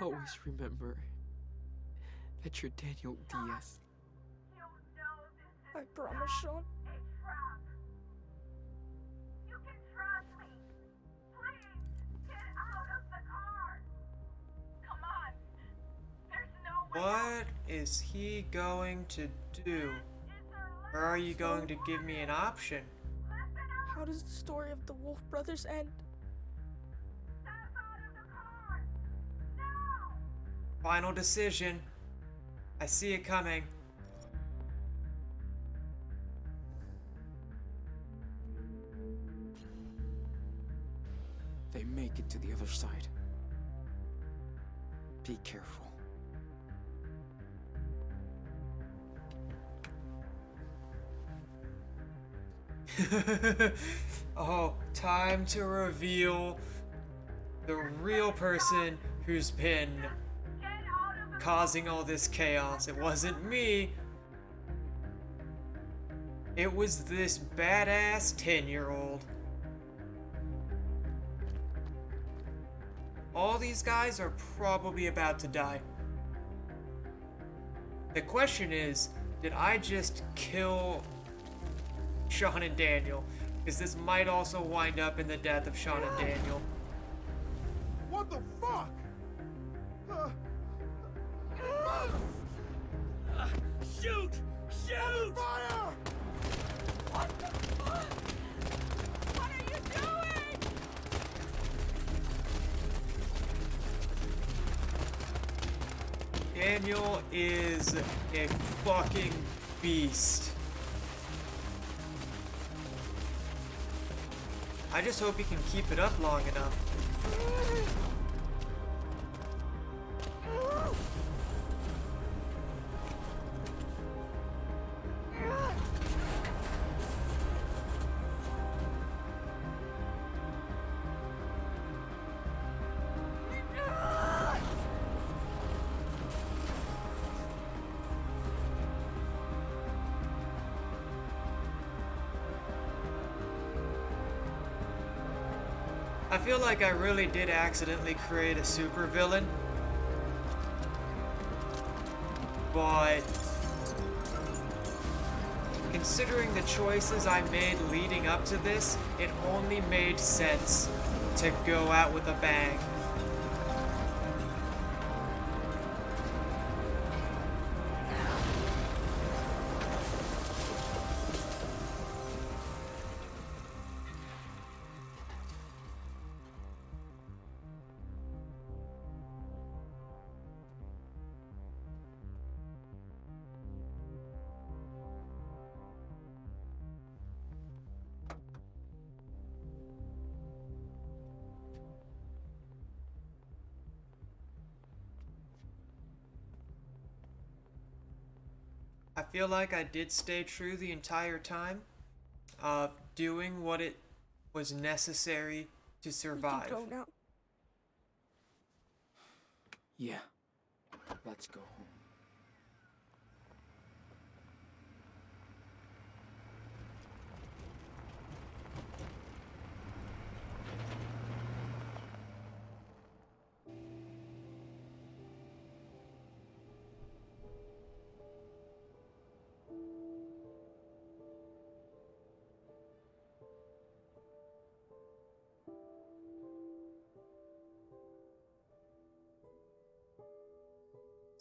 always remember that you're Daniel Diaz. You know this I is promise, Sean. a trap. You can trust me. Please, get out of the car. Come on. There's no way. What is he going to do? Or are you going to give me an option? How does the story of the Wolf brothers end? Step out of the car. Now. Final decision. I see it coming. They make it to the other side. Be careful. Oh, time to reveal the real person who's been causing all this chaos. It wasn't me. It was this badass 10-year-old. All these guys are probably about to die. The question is, did I just kill Sean and Daniel? Because this might also wind up in the death of Sean and Daniel. What the fuck? Shoot! Shoot! Fire! What the fuck? What are you doing? Daniel is a fucking beast. I just hope he can keep it up long enough. I feel like I really did accidentally create a supervillain, but considering the choices I made leading up to this, it only made sense to go out with a bang. I feel like I did stay true the entire time of doing what it was necessary to survive. We can go now. Yeah. Let's go home.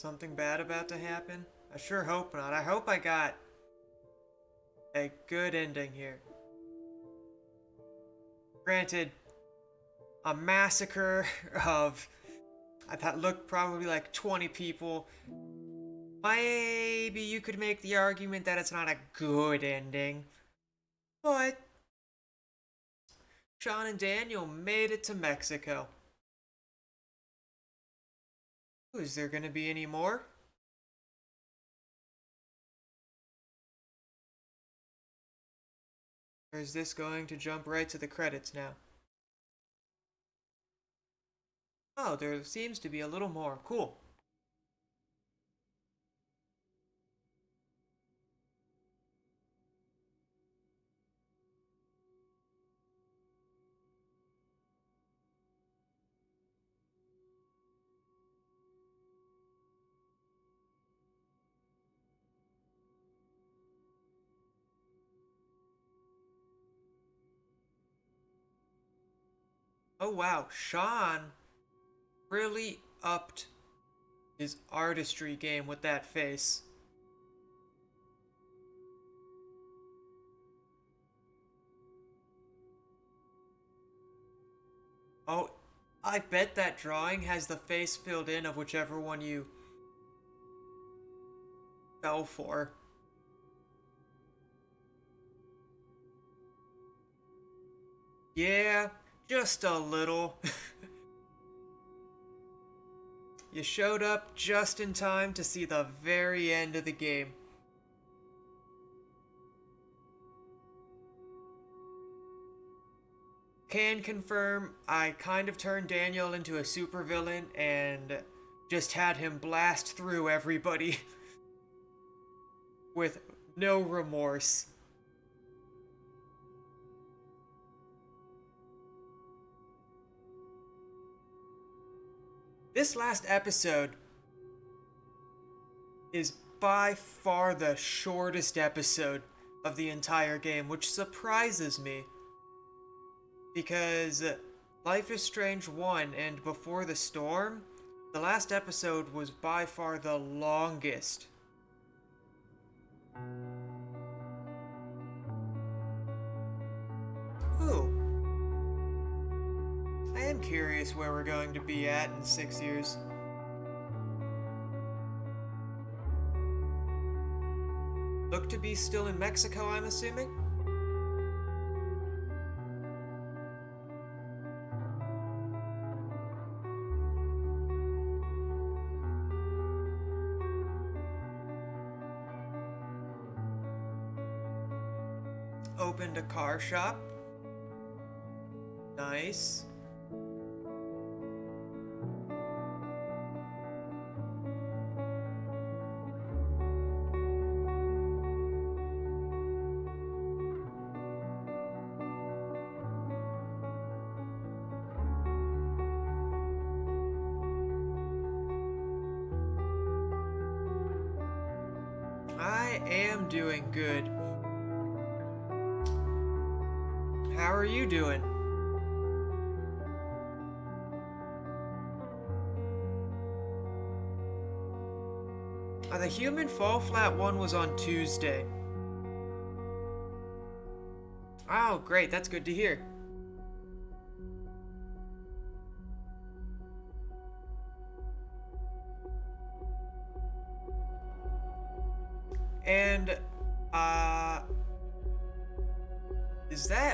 Something bad about to happen? I sure hope not. I hope I got a good ending here. Granted, a massacre of, I thought, looked probably like 20 people. Maybe you could make the argument that it's not a good ending. But Sean and Daniel made it to Mexico. Is there gonna be any more? Or is this going to jump right to the credits now? Oh, there seems to be a little more. Cool. Oh wow, Sean really upped his artistry game with that face. Oh, I bet that drawing has the face filled in of whichever one you fell for. Yeah, just a little. You showed up just in time to see the very end of the game. Can confirm, I kind of turned Daniel into a supervillain and just had him blast through everybody with no remorse. This last episode is by far the shortest episode of the entire game, which surprises me. Because Life is Strange 1 and Before the Storm, the last episode was by far the longest. Ooh. I am curious where we're going to be at in 6 years. Look to be still in Mexico, I'm assuming? Opened a car shop. Nice. I am doing good. How are you doing? The Human Fall Flat one was on Tuesday. Oh, great, that's good to hear. And,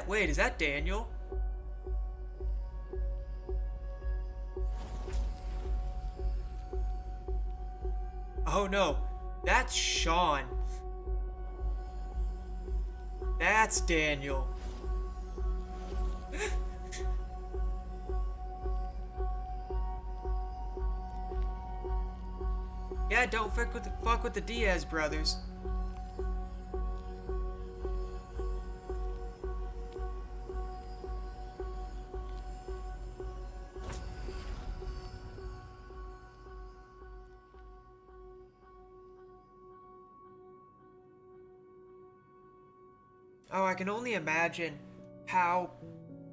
wait, is that Daniel? Oh no, that's Sean. That's Daniel. Yeah, don't fuck with the Diaz brothers. Oh, I can only imagine how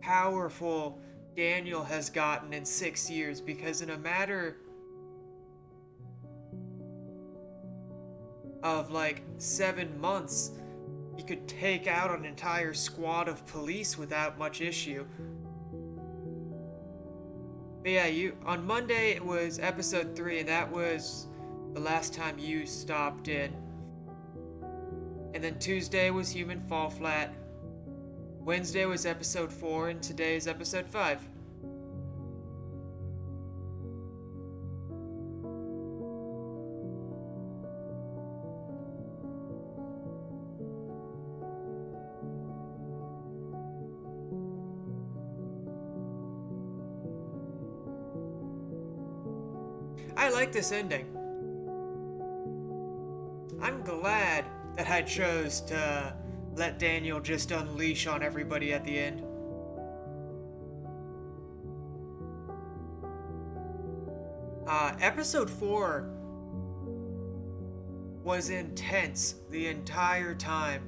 powerful Daniel has gotten in 6 years, because in a matter of like 7 months, he could take out an entire squad of police without much issue. But yeah, on Monday it was episode 3, and that was the last time you stopped in. And then Tuesday was Human Fall Flat. Wednesday was episode 4, and today is episode 5. I like this ending. I'm glad that I chose to let Daniel just unleash on everybody at the end. Episode 4 was intense the entire time.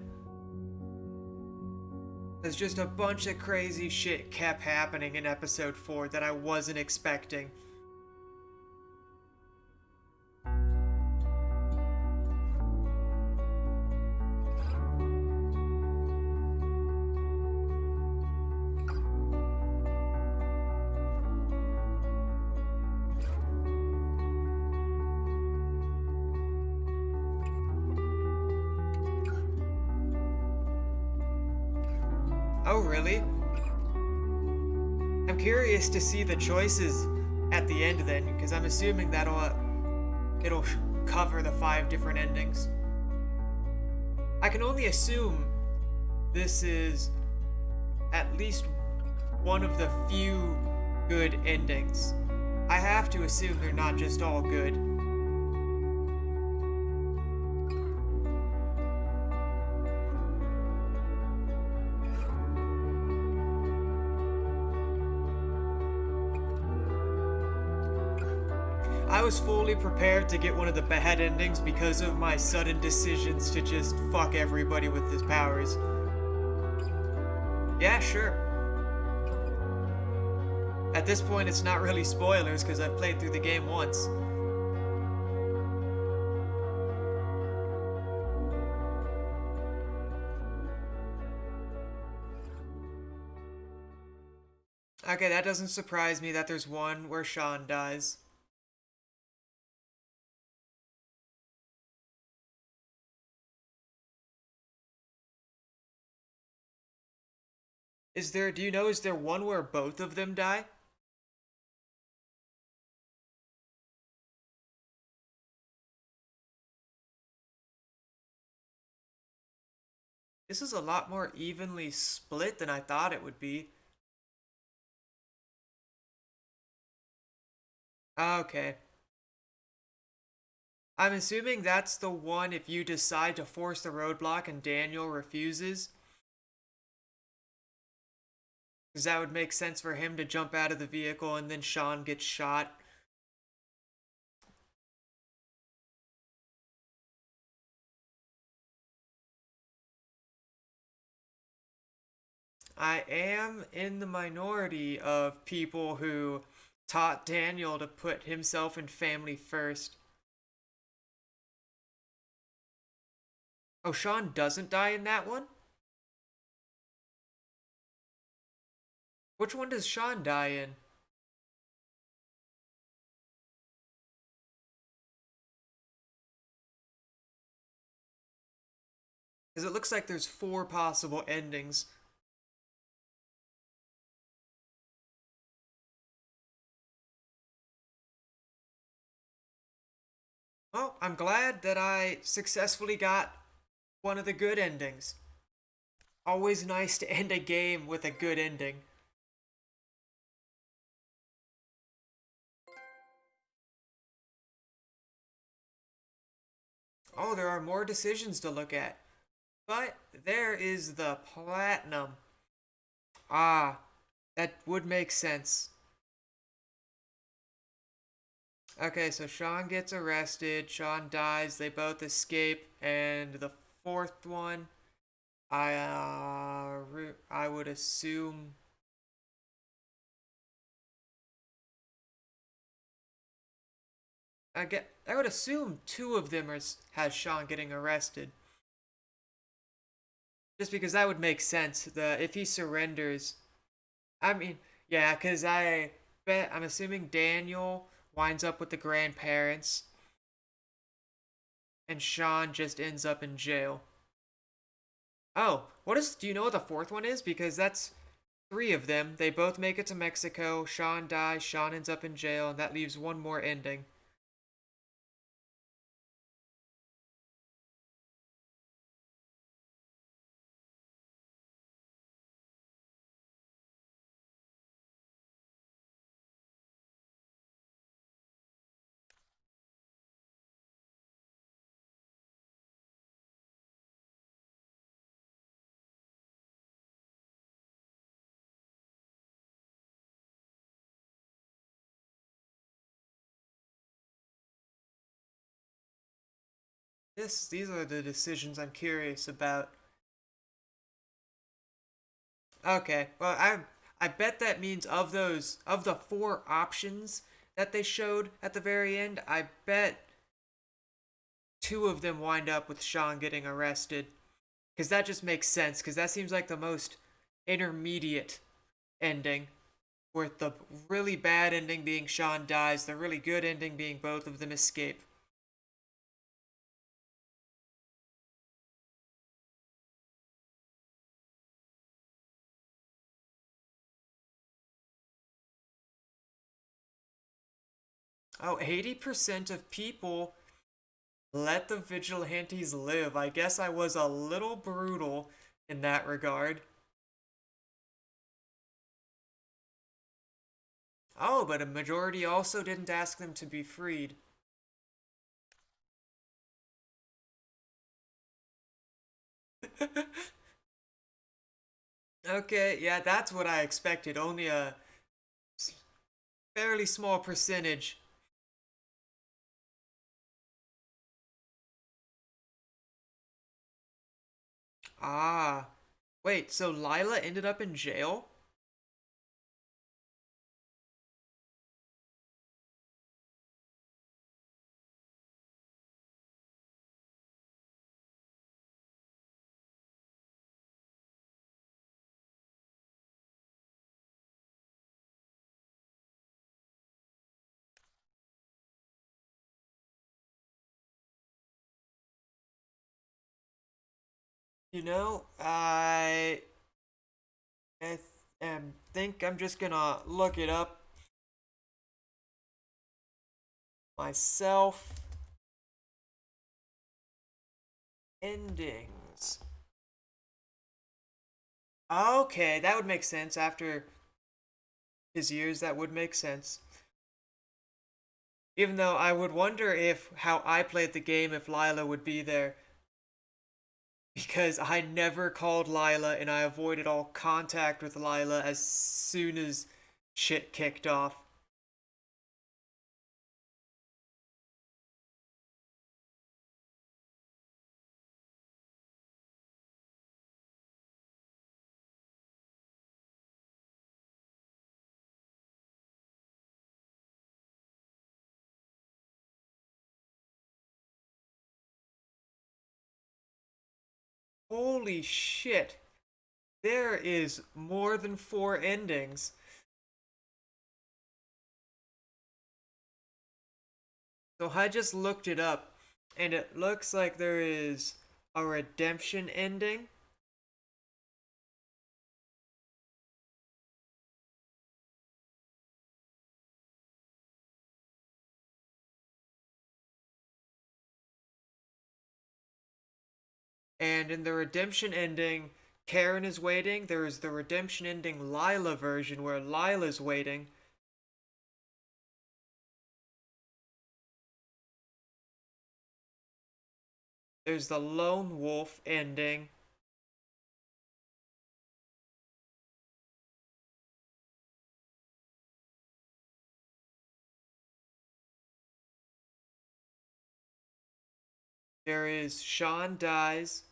There's just a bunch of crazy shit kept happening in episode 4 that I wasn't expecting. Oh, really? I'm curious to see the choices at the end then, because I'm assuming it'll cover the 5 different endings. I can only assume this is at least one of the few good endings. I have to assume they're not just all good. I was fully prepared to get one of the bad endings because of my sudden decisions to just fuck everybody with his powers. Yeah, sure. At this point, it's not really spoilers because I've played through the game once. Okay, that doesn't surprise me that there's one where Sean dies. Is there one where both of them die? This is a lot more evenly split than I thought it would be. Okay. I'm assuming that's the one if you decide to force the roadblock and Daniel refuses. Because that would make sense for him to jump out of the vehicle and then Sean gets shot. I am in the minority of people who taught Daniel to put himself and family first. Oh, Sean doesn't die in that one? Which one does Sean die in? Because it looks like there's 4 possible endings. Well, I'm glad that I successfully got one of the good endings. Always nice to end a game with a good ending. Oh, there are more decisions to look at. But there is the platinum. Ah, that would make sense. Okay, so Sean gets arrested, Sean dies, they both escape, and the 4th one, I would assume. I would assume two of them has Sean getting arrested. Just because that would make sense. If he surrenders, I mean, yeah, because I'm assuming Daniel winds up with the grandparents, and Sean just ends up in jail. Oh, do you know what the fourth one is? Because that's three of them. They both make it to Mexico. Sean dies. Sean ends up in jail, and that leaves one more ending. These are the decisions I'm curious about. Okay, well, I bet that means of the four options that they showed at the very end, I bet two of them wind up with Sean getting arrested. Because that just makes sense, because that seems like the most intermediate ending. With the really bad ending being Sean dies, the really good ending being both of them escape. Oh, 80% of people let the vigilantes live. I guess I was a little brutal in that regard. Oh, but a majority also didn't ask them to be freed. Okay, yeah, that's what I expected. Only a fairly small percentage. Ah. Wait, so Lila ended up in jail? You know, think I'm just gonna look it up myself. Endings. Okay, that would make sense after his years. That would make sense. Even though I would wonder if how I played the game if Lila would be there. Because I never called Lila and I avoided all contact with Lila as soon as shit kicked off. Holy shit. There is more than four endings. So I just looked it up, and it looks like there is a redemption ending. And in the redemption ending, Karen is waiting. There is the redemption ending Lila version where Lila's waiting. There's the lone wolf ending. There is Sean dies.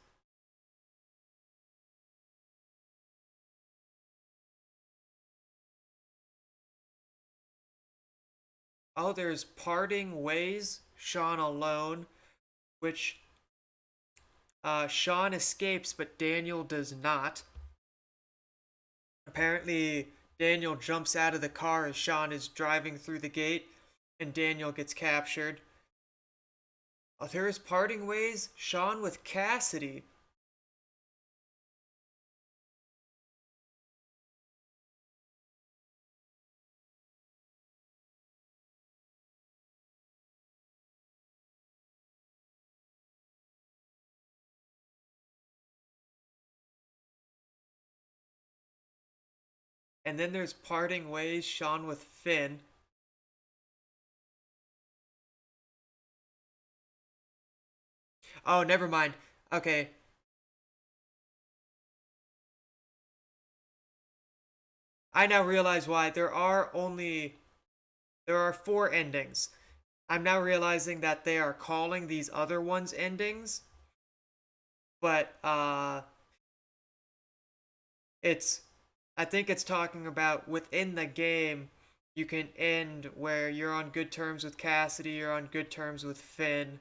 Oh, there's Parting Ways, Sean Alone, which Sean escapes, but Daniel does not. Apparently, Daniel jumps out of the car as Sean is driving through the gate, and Daniel gets captured. Oh, there's Parting Ways, Sean with Cassidy. And then there's Parting Ways, Sean with Finn. Oh, never mind. Okay. I now realize why there are 4 endings. I'm now realizing that they are calling these other ones endings. But I think it's talking about within the game you can end where you're on good terms with Cassidy, you're on good terms with Finn.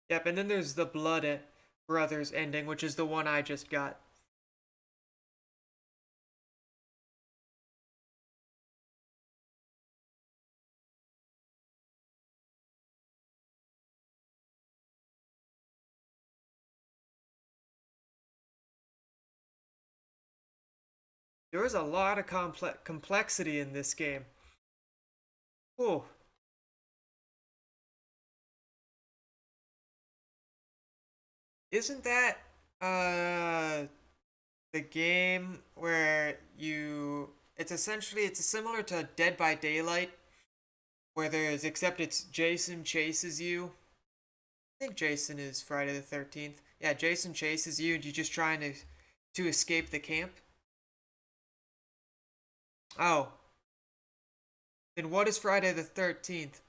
Yep, and then there's the Blood Brothers ending, which is the one I just got. There is a lot of complexity in this game. Whew. Isn't that the game where it's similar to Dead by Daylight, where except it's Jason chases you. I think Jason is Friday the 13th. Yeah, Jason chases you and you're just trying to escape the camp. Oh. Then what is Friday the 13th?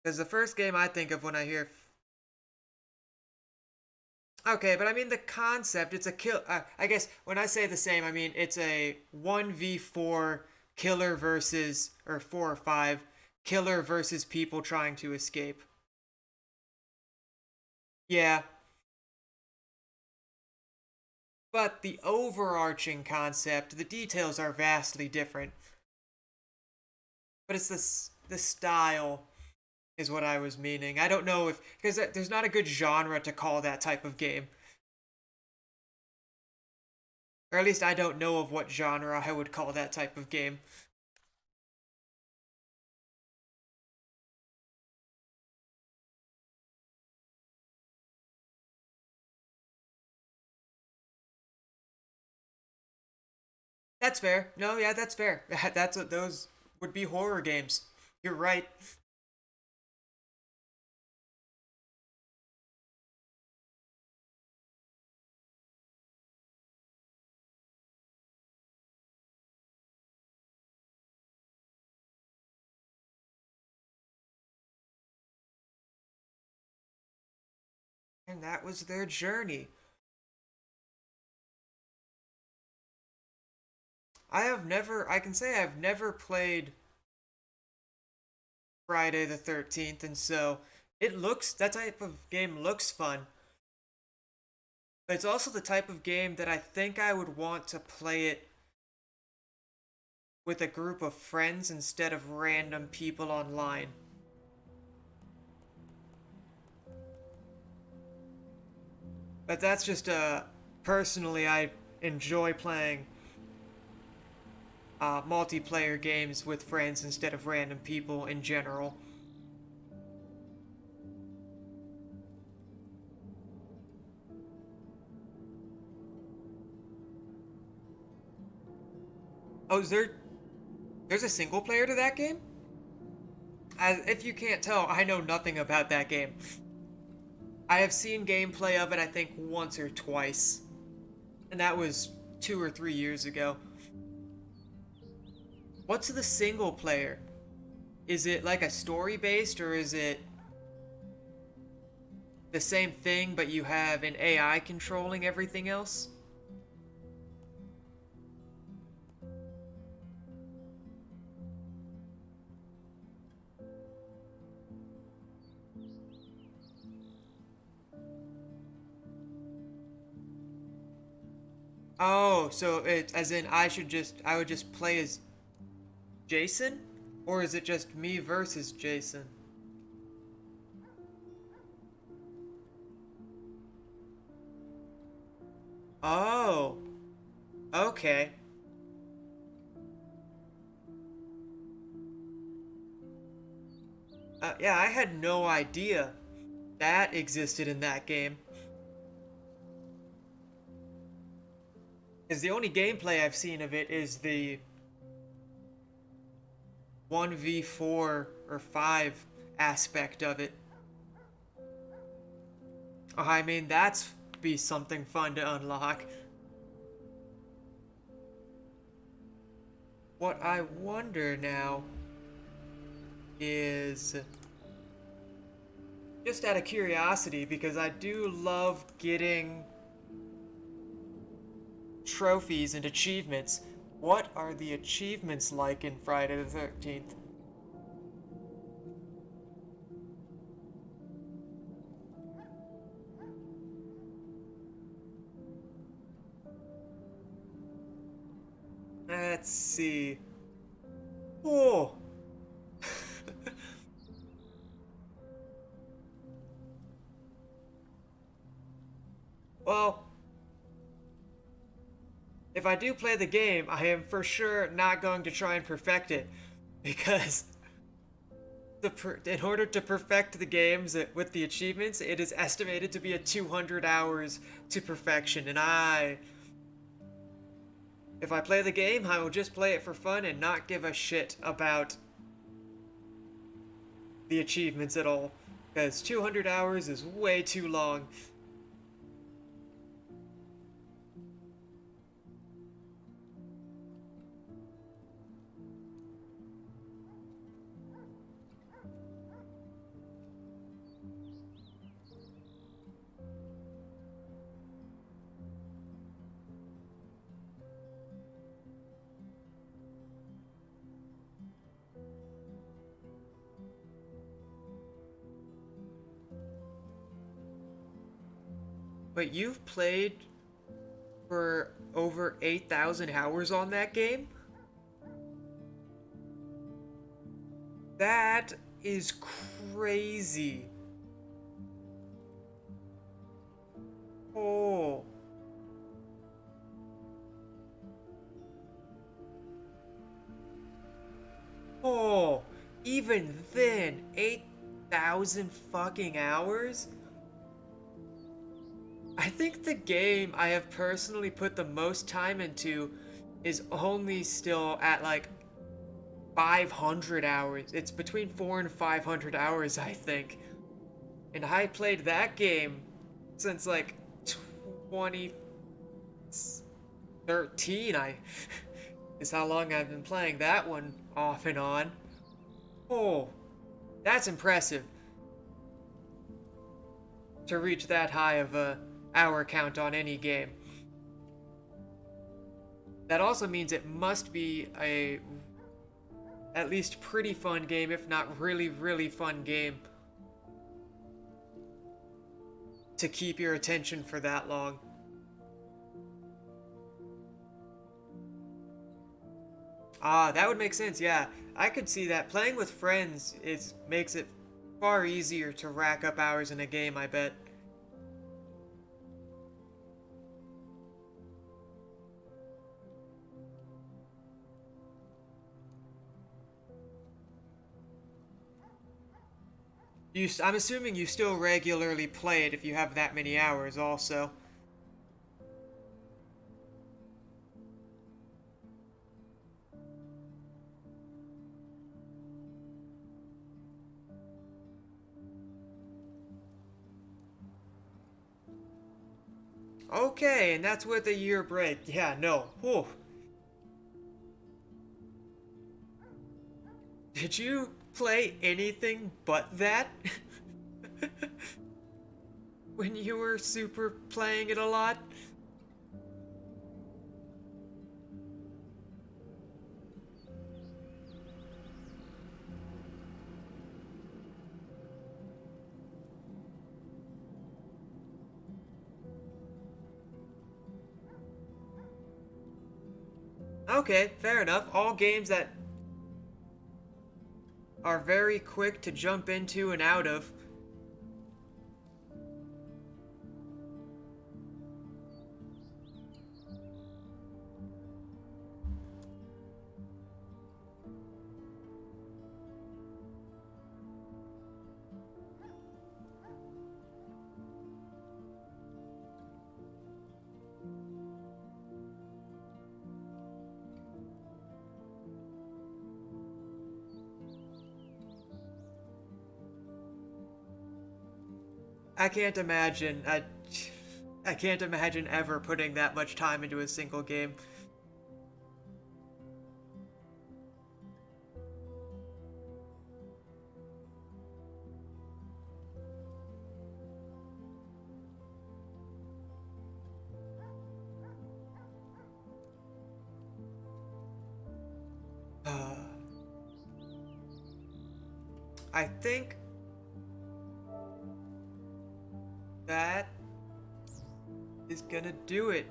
Because the first game I think of when I hear... Okay, but I mean the concept, it's a kill... I guess when I say the same, I mean it's a 1v4 killer versus... Or 4 or 5 killer versus people trying to escape. Yeah. But the overarching concept, the details are vastly different. But it's the style is what I was meaning. I don't know if... Because there's not a good genre to call that type of game. Or at least I don't know of what genre I would call that type of game. That's fair. No, yeah, that's fair. That's what those would be horror games. You're right. And that was their journey. I can say I've never played Friday the 13th, and so that type of game looks fun. But it's also the type of game that I think I would want to play it with a group of friends instead of random people online. But that's just personally I enjoy playing multiplayer games with friends instead of random people in general. Oh, there's a single player to that game? If you can't tell, I know nothing about that game. I have seen gameplay of it, I think, once or twice. And that was 2 or 3 years ago. What's the single player? Is it like a story based, or is it the same thing but you have an AI controlling everything else? Oh, so it as in I would just play as Jason? Or is it just me versus Jason? Oh, okay. Yeah, I had no idea that existed in that game. Because the only gameplay I've seen of it is the 1v4 or 5 aspect of it. Oh, I mean, that's be something fun to unlock. What I wonder now is, just out of curiosity, because I do love getting trophies and achievements, what are the achievements like in Friday the 13th? Let's see. Oh. Well, if I do play the game, I am for sure not going to try and perfect it, because in order to perfect the games with the achievements, it is estimated to be a 200 hours to perfection, and if I play the game, I will just play it for fun and not give a shit about the achievements at all, because 200 hours is way too long. But you've played for over 8,000 hours on that game? That is crazy. Oh. Oh. Even then, 8,000 fucking hours? I think the game I have personally put the most time into is only still at like 500 hours. It's between 400 and 500 hours, I think. And I played that game since like 2013. Is how long I've been playing that one off and on. Oh, that's impressive. To reach that high of a hour count on any game. That also means it must be a at least pretty fun game, if not really, really fun game, to keep your attention for that long. Ah, that would make sense, yeah. I could see that. Playing with friends makes it far easier to rack up hours in a game, I bet. I'm assuming you still regularly play it if you have that many hours also. Okay, and that's with a year break. Yeah, no. Whew. Did you play anything but that? When you were super playing it a lot? Okay, fair enough. All games that are very quick to jump into and out of. I can't imagine. I can't imagine ever putting that much time into a single game. I think that is gonna do it.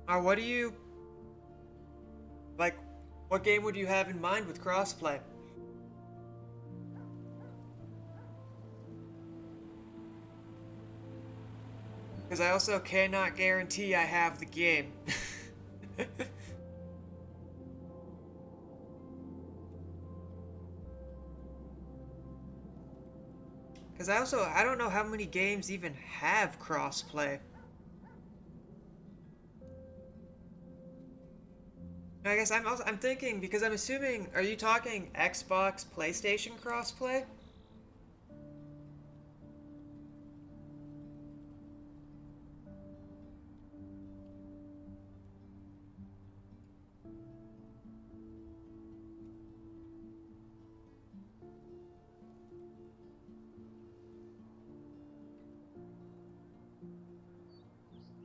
What do you like? What game would you have in mind with crossplay? Because I also cannot guarantee I have the game. Because I don't know how many games even have crossplay. I guess I'm thinking, because I'm assuming, are you talking Xbox, PlayStation crossplay?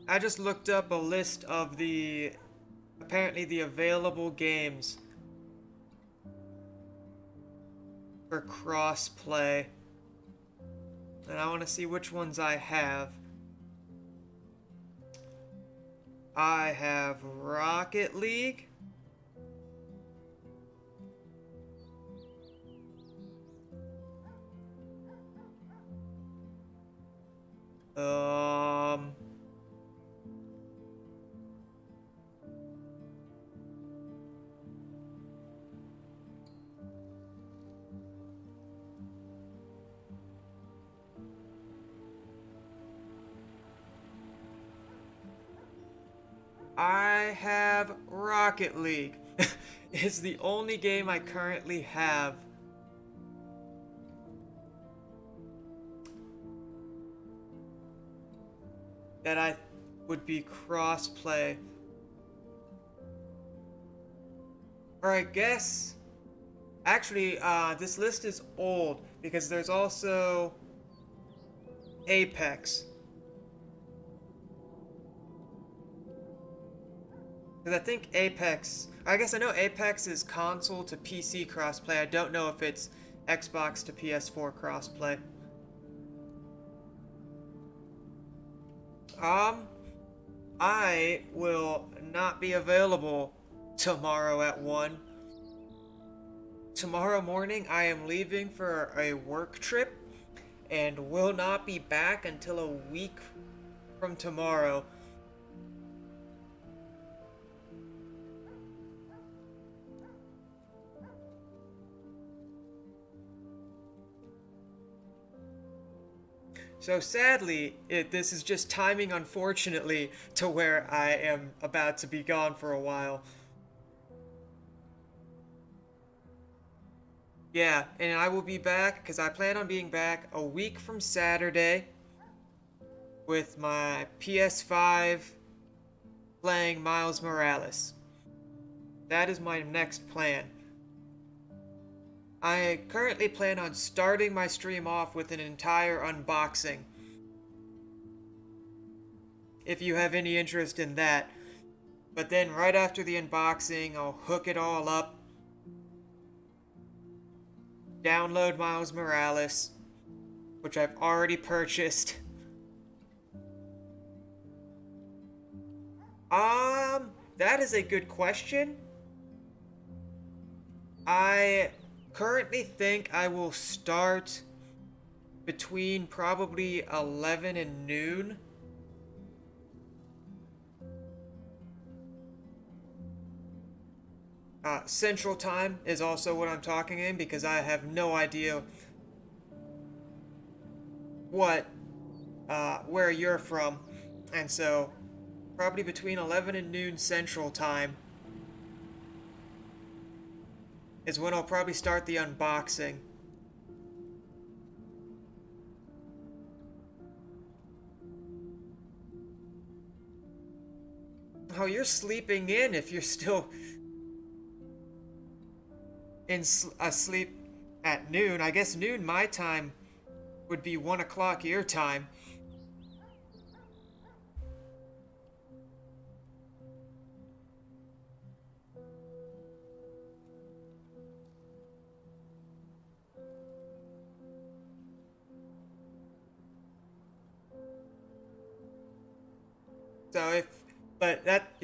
I just looked up a list of apparently the available games for crossplay. And I want to see which ones I have. I have Rocket League. I have Rocket League. It's the only game I currently have. That I would be crossplay. Or I guess... Actually, this list is old because there's also Apex. Because I think Apex... I guess I know Apex is console to PC crossplay. I don't know if it's Xbox to PS4 crossplay. I will not be available tomorrow at 1. Tomorrow morning I am leaving for a work trip and will not be back until a week from tomorrow. So sadly, this is just timing, unfortunately, to where I am about to be gone for a while. Yeah, and I will be back, because I plan on being back a week from Saturday with my PS5 playing Miles Morales. that is my next plan. I currently plan on starting my stream off with an entire unboxing. If you have any interest in that. But then right after the unboxing, I'll hook it all up. Download Miles Morales, which I've already purchased. That is a good question. I currently think I will start between probably 11 and noon. Central Time is also what I'm talking in because I have no idea where you're from. And so, probably between 11 and noon Central Time is when I'll probably start the unboxing. Oh, you're sleeping in if you're still asleep at noon. I guess noon my time would be 1 o'clock your time. So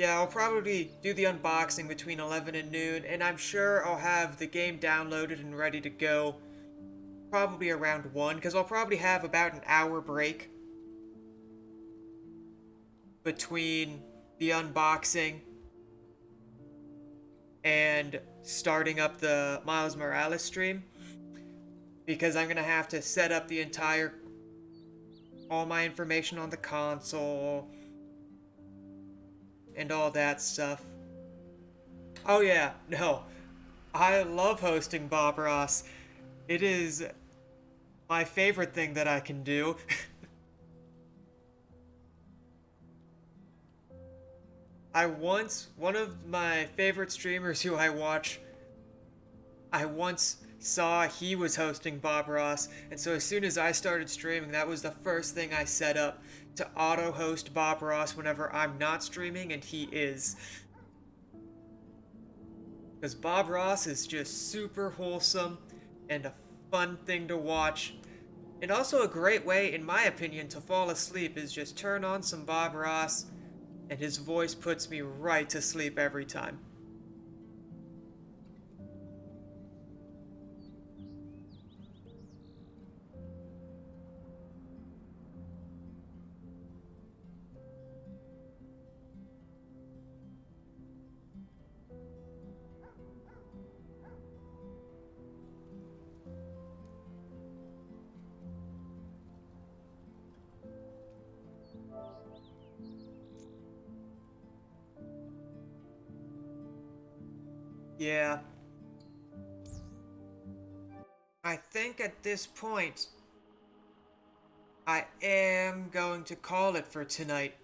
I'll probably do the unboxing between 11 and noon, and I'm sure I'll have the game downloaded and ready to go probably around 1, because I'll probably have about an hour break between the unboxing and starting up the Miles Morales stream, because I'm gonna have to set up all my information on the console and all that stuff. Oh yeah, no. I love hosting Bob Ross. It is my favorite thing that I can do. One of my favorite streamers who I watch, I once saw he was hosting Bob Ross, and so as soon as I started streaming, that was the first thing I set up to auto-host Bob Ross whenever I'm not streaming and he is. Because Bob Ross is just super wholesome and a fun thing to watch. And also a great way, in my opinion, to fall asleep is just turn on some Bob Ross and his voice puts me right to sleep every time. Yeah. I think at this point, I am going to call it for tonight.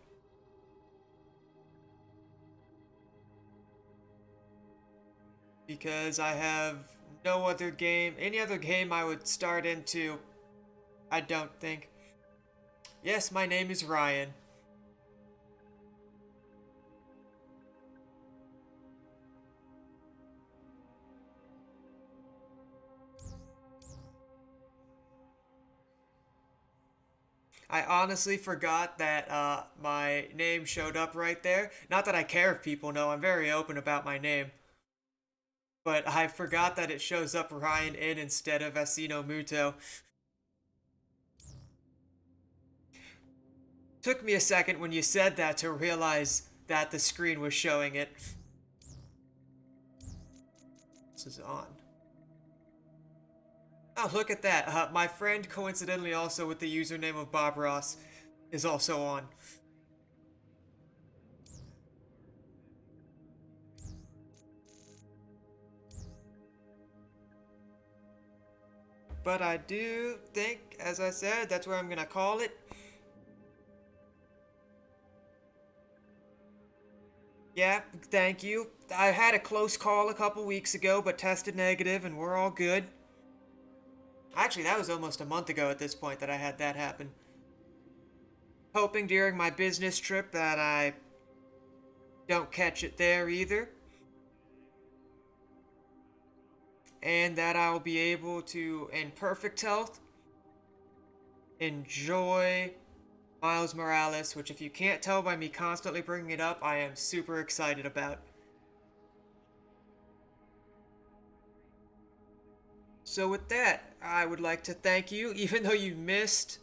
Because I have no other game, any other game I would start into, I don't think. Yes, my name is Ryan. I honestly forgot that my name showed up right there. Not that I care if people know, I'm very open about my name. But I forgot that it shows up Ryan in instead of Asino Muto. Took me a second when you said that to realize that the screen was showing it. This is on. Oh, look at that. My friend, coincidentally also with the username of Bob Ross, is also on. But I do think, as I said, that's where I'm gonna call it. Yeah, thank you. I had a close call a couple weeks ago, but tested negative and we're all good. Actually, that was almost a month ago at this point that I had that happen. Hoping during my business trip that I don't catch it there either. And that I'll be able to, in perfect health, enjoy Miles Morales, which if you can't tell by me constantly bringing it up, I am super excited about. So with that, I would like to thank you, even though you missed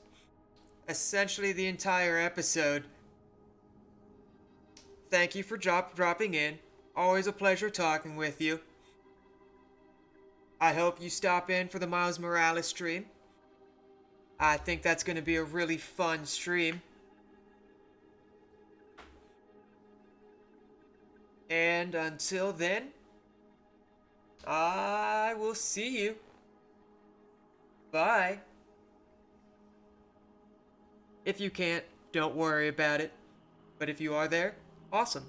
essentially the entire episode. Thank you for dropping in. Always a pleasure talking with you. I hope you stop in for the Miles Morales stream. I think that's going to be a really fun stream. And until then, I will see you. Bye. If you can't, don't worry about it. But if you are there, awesome.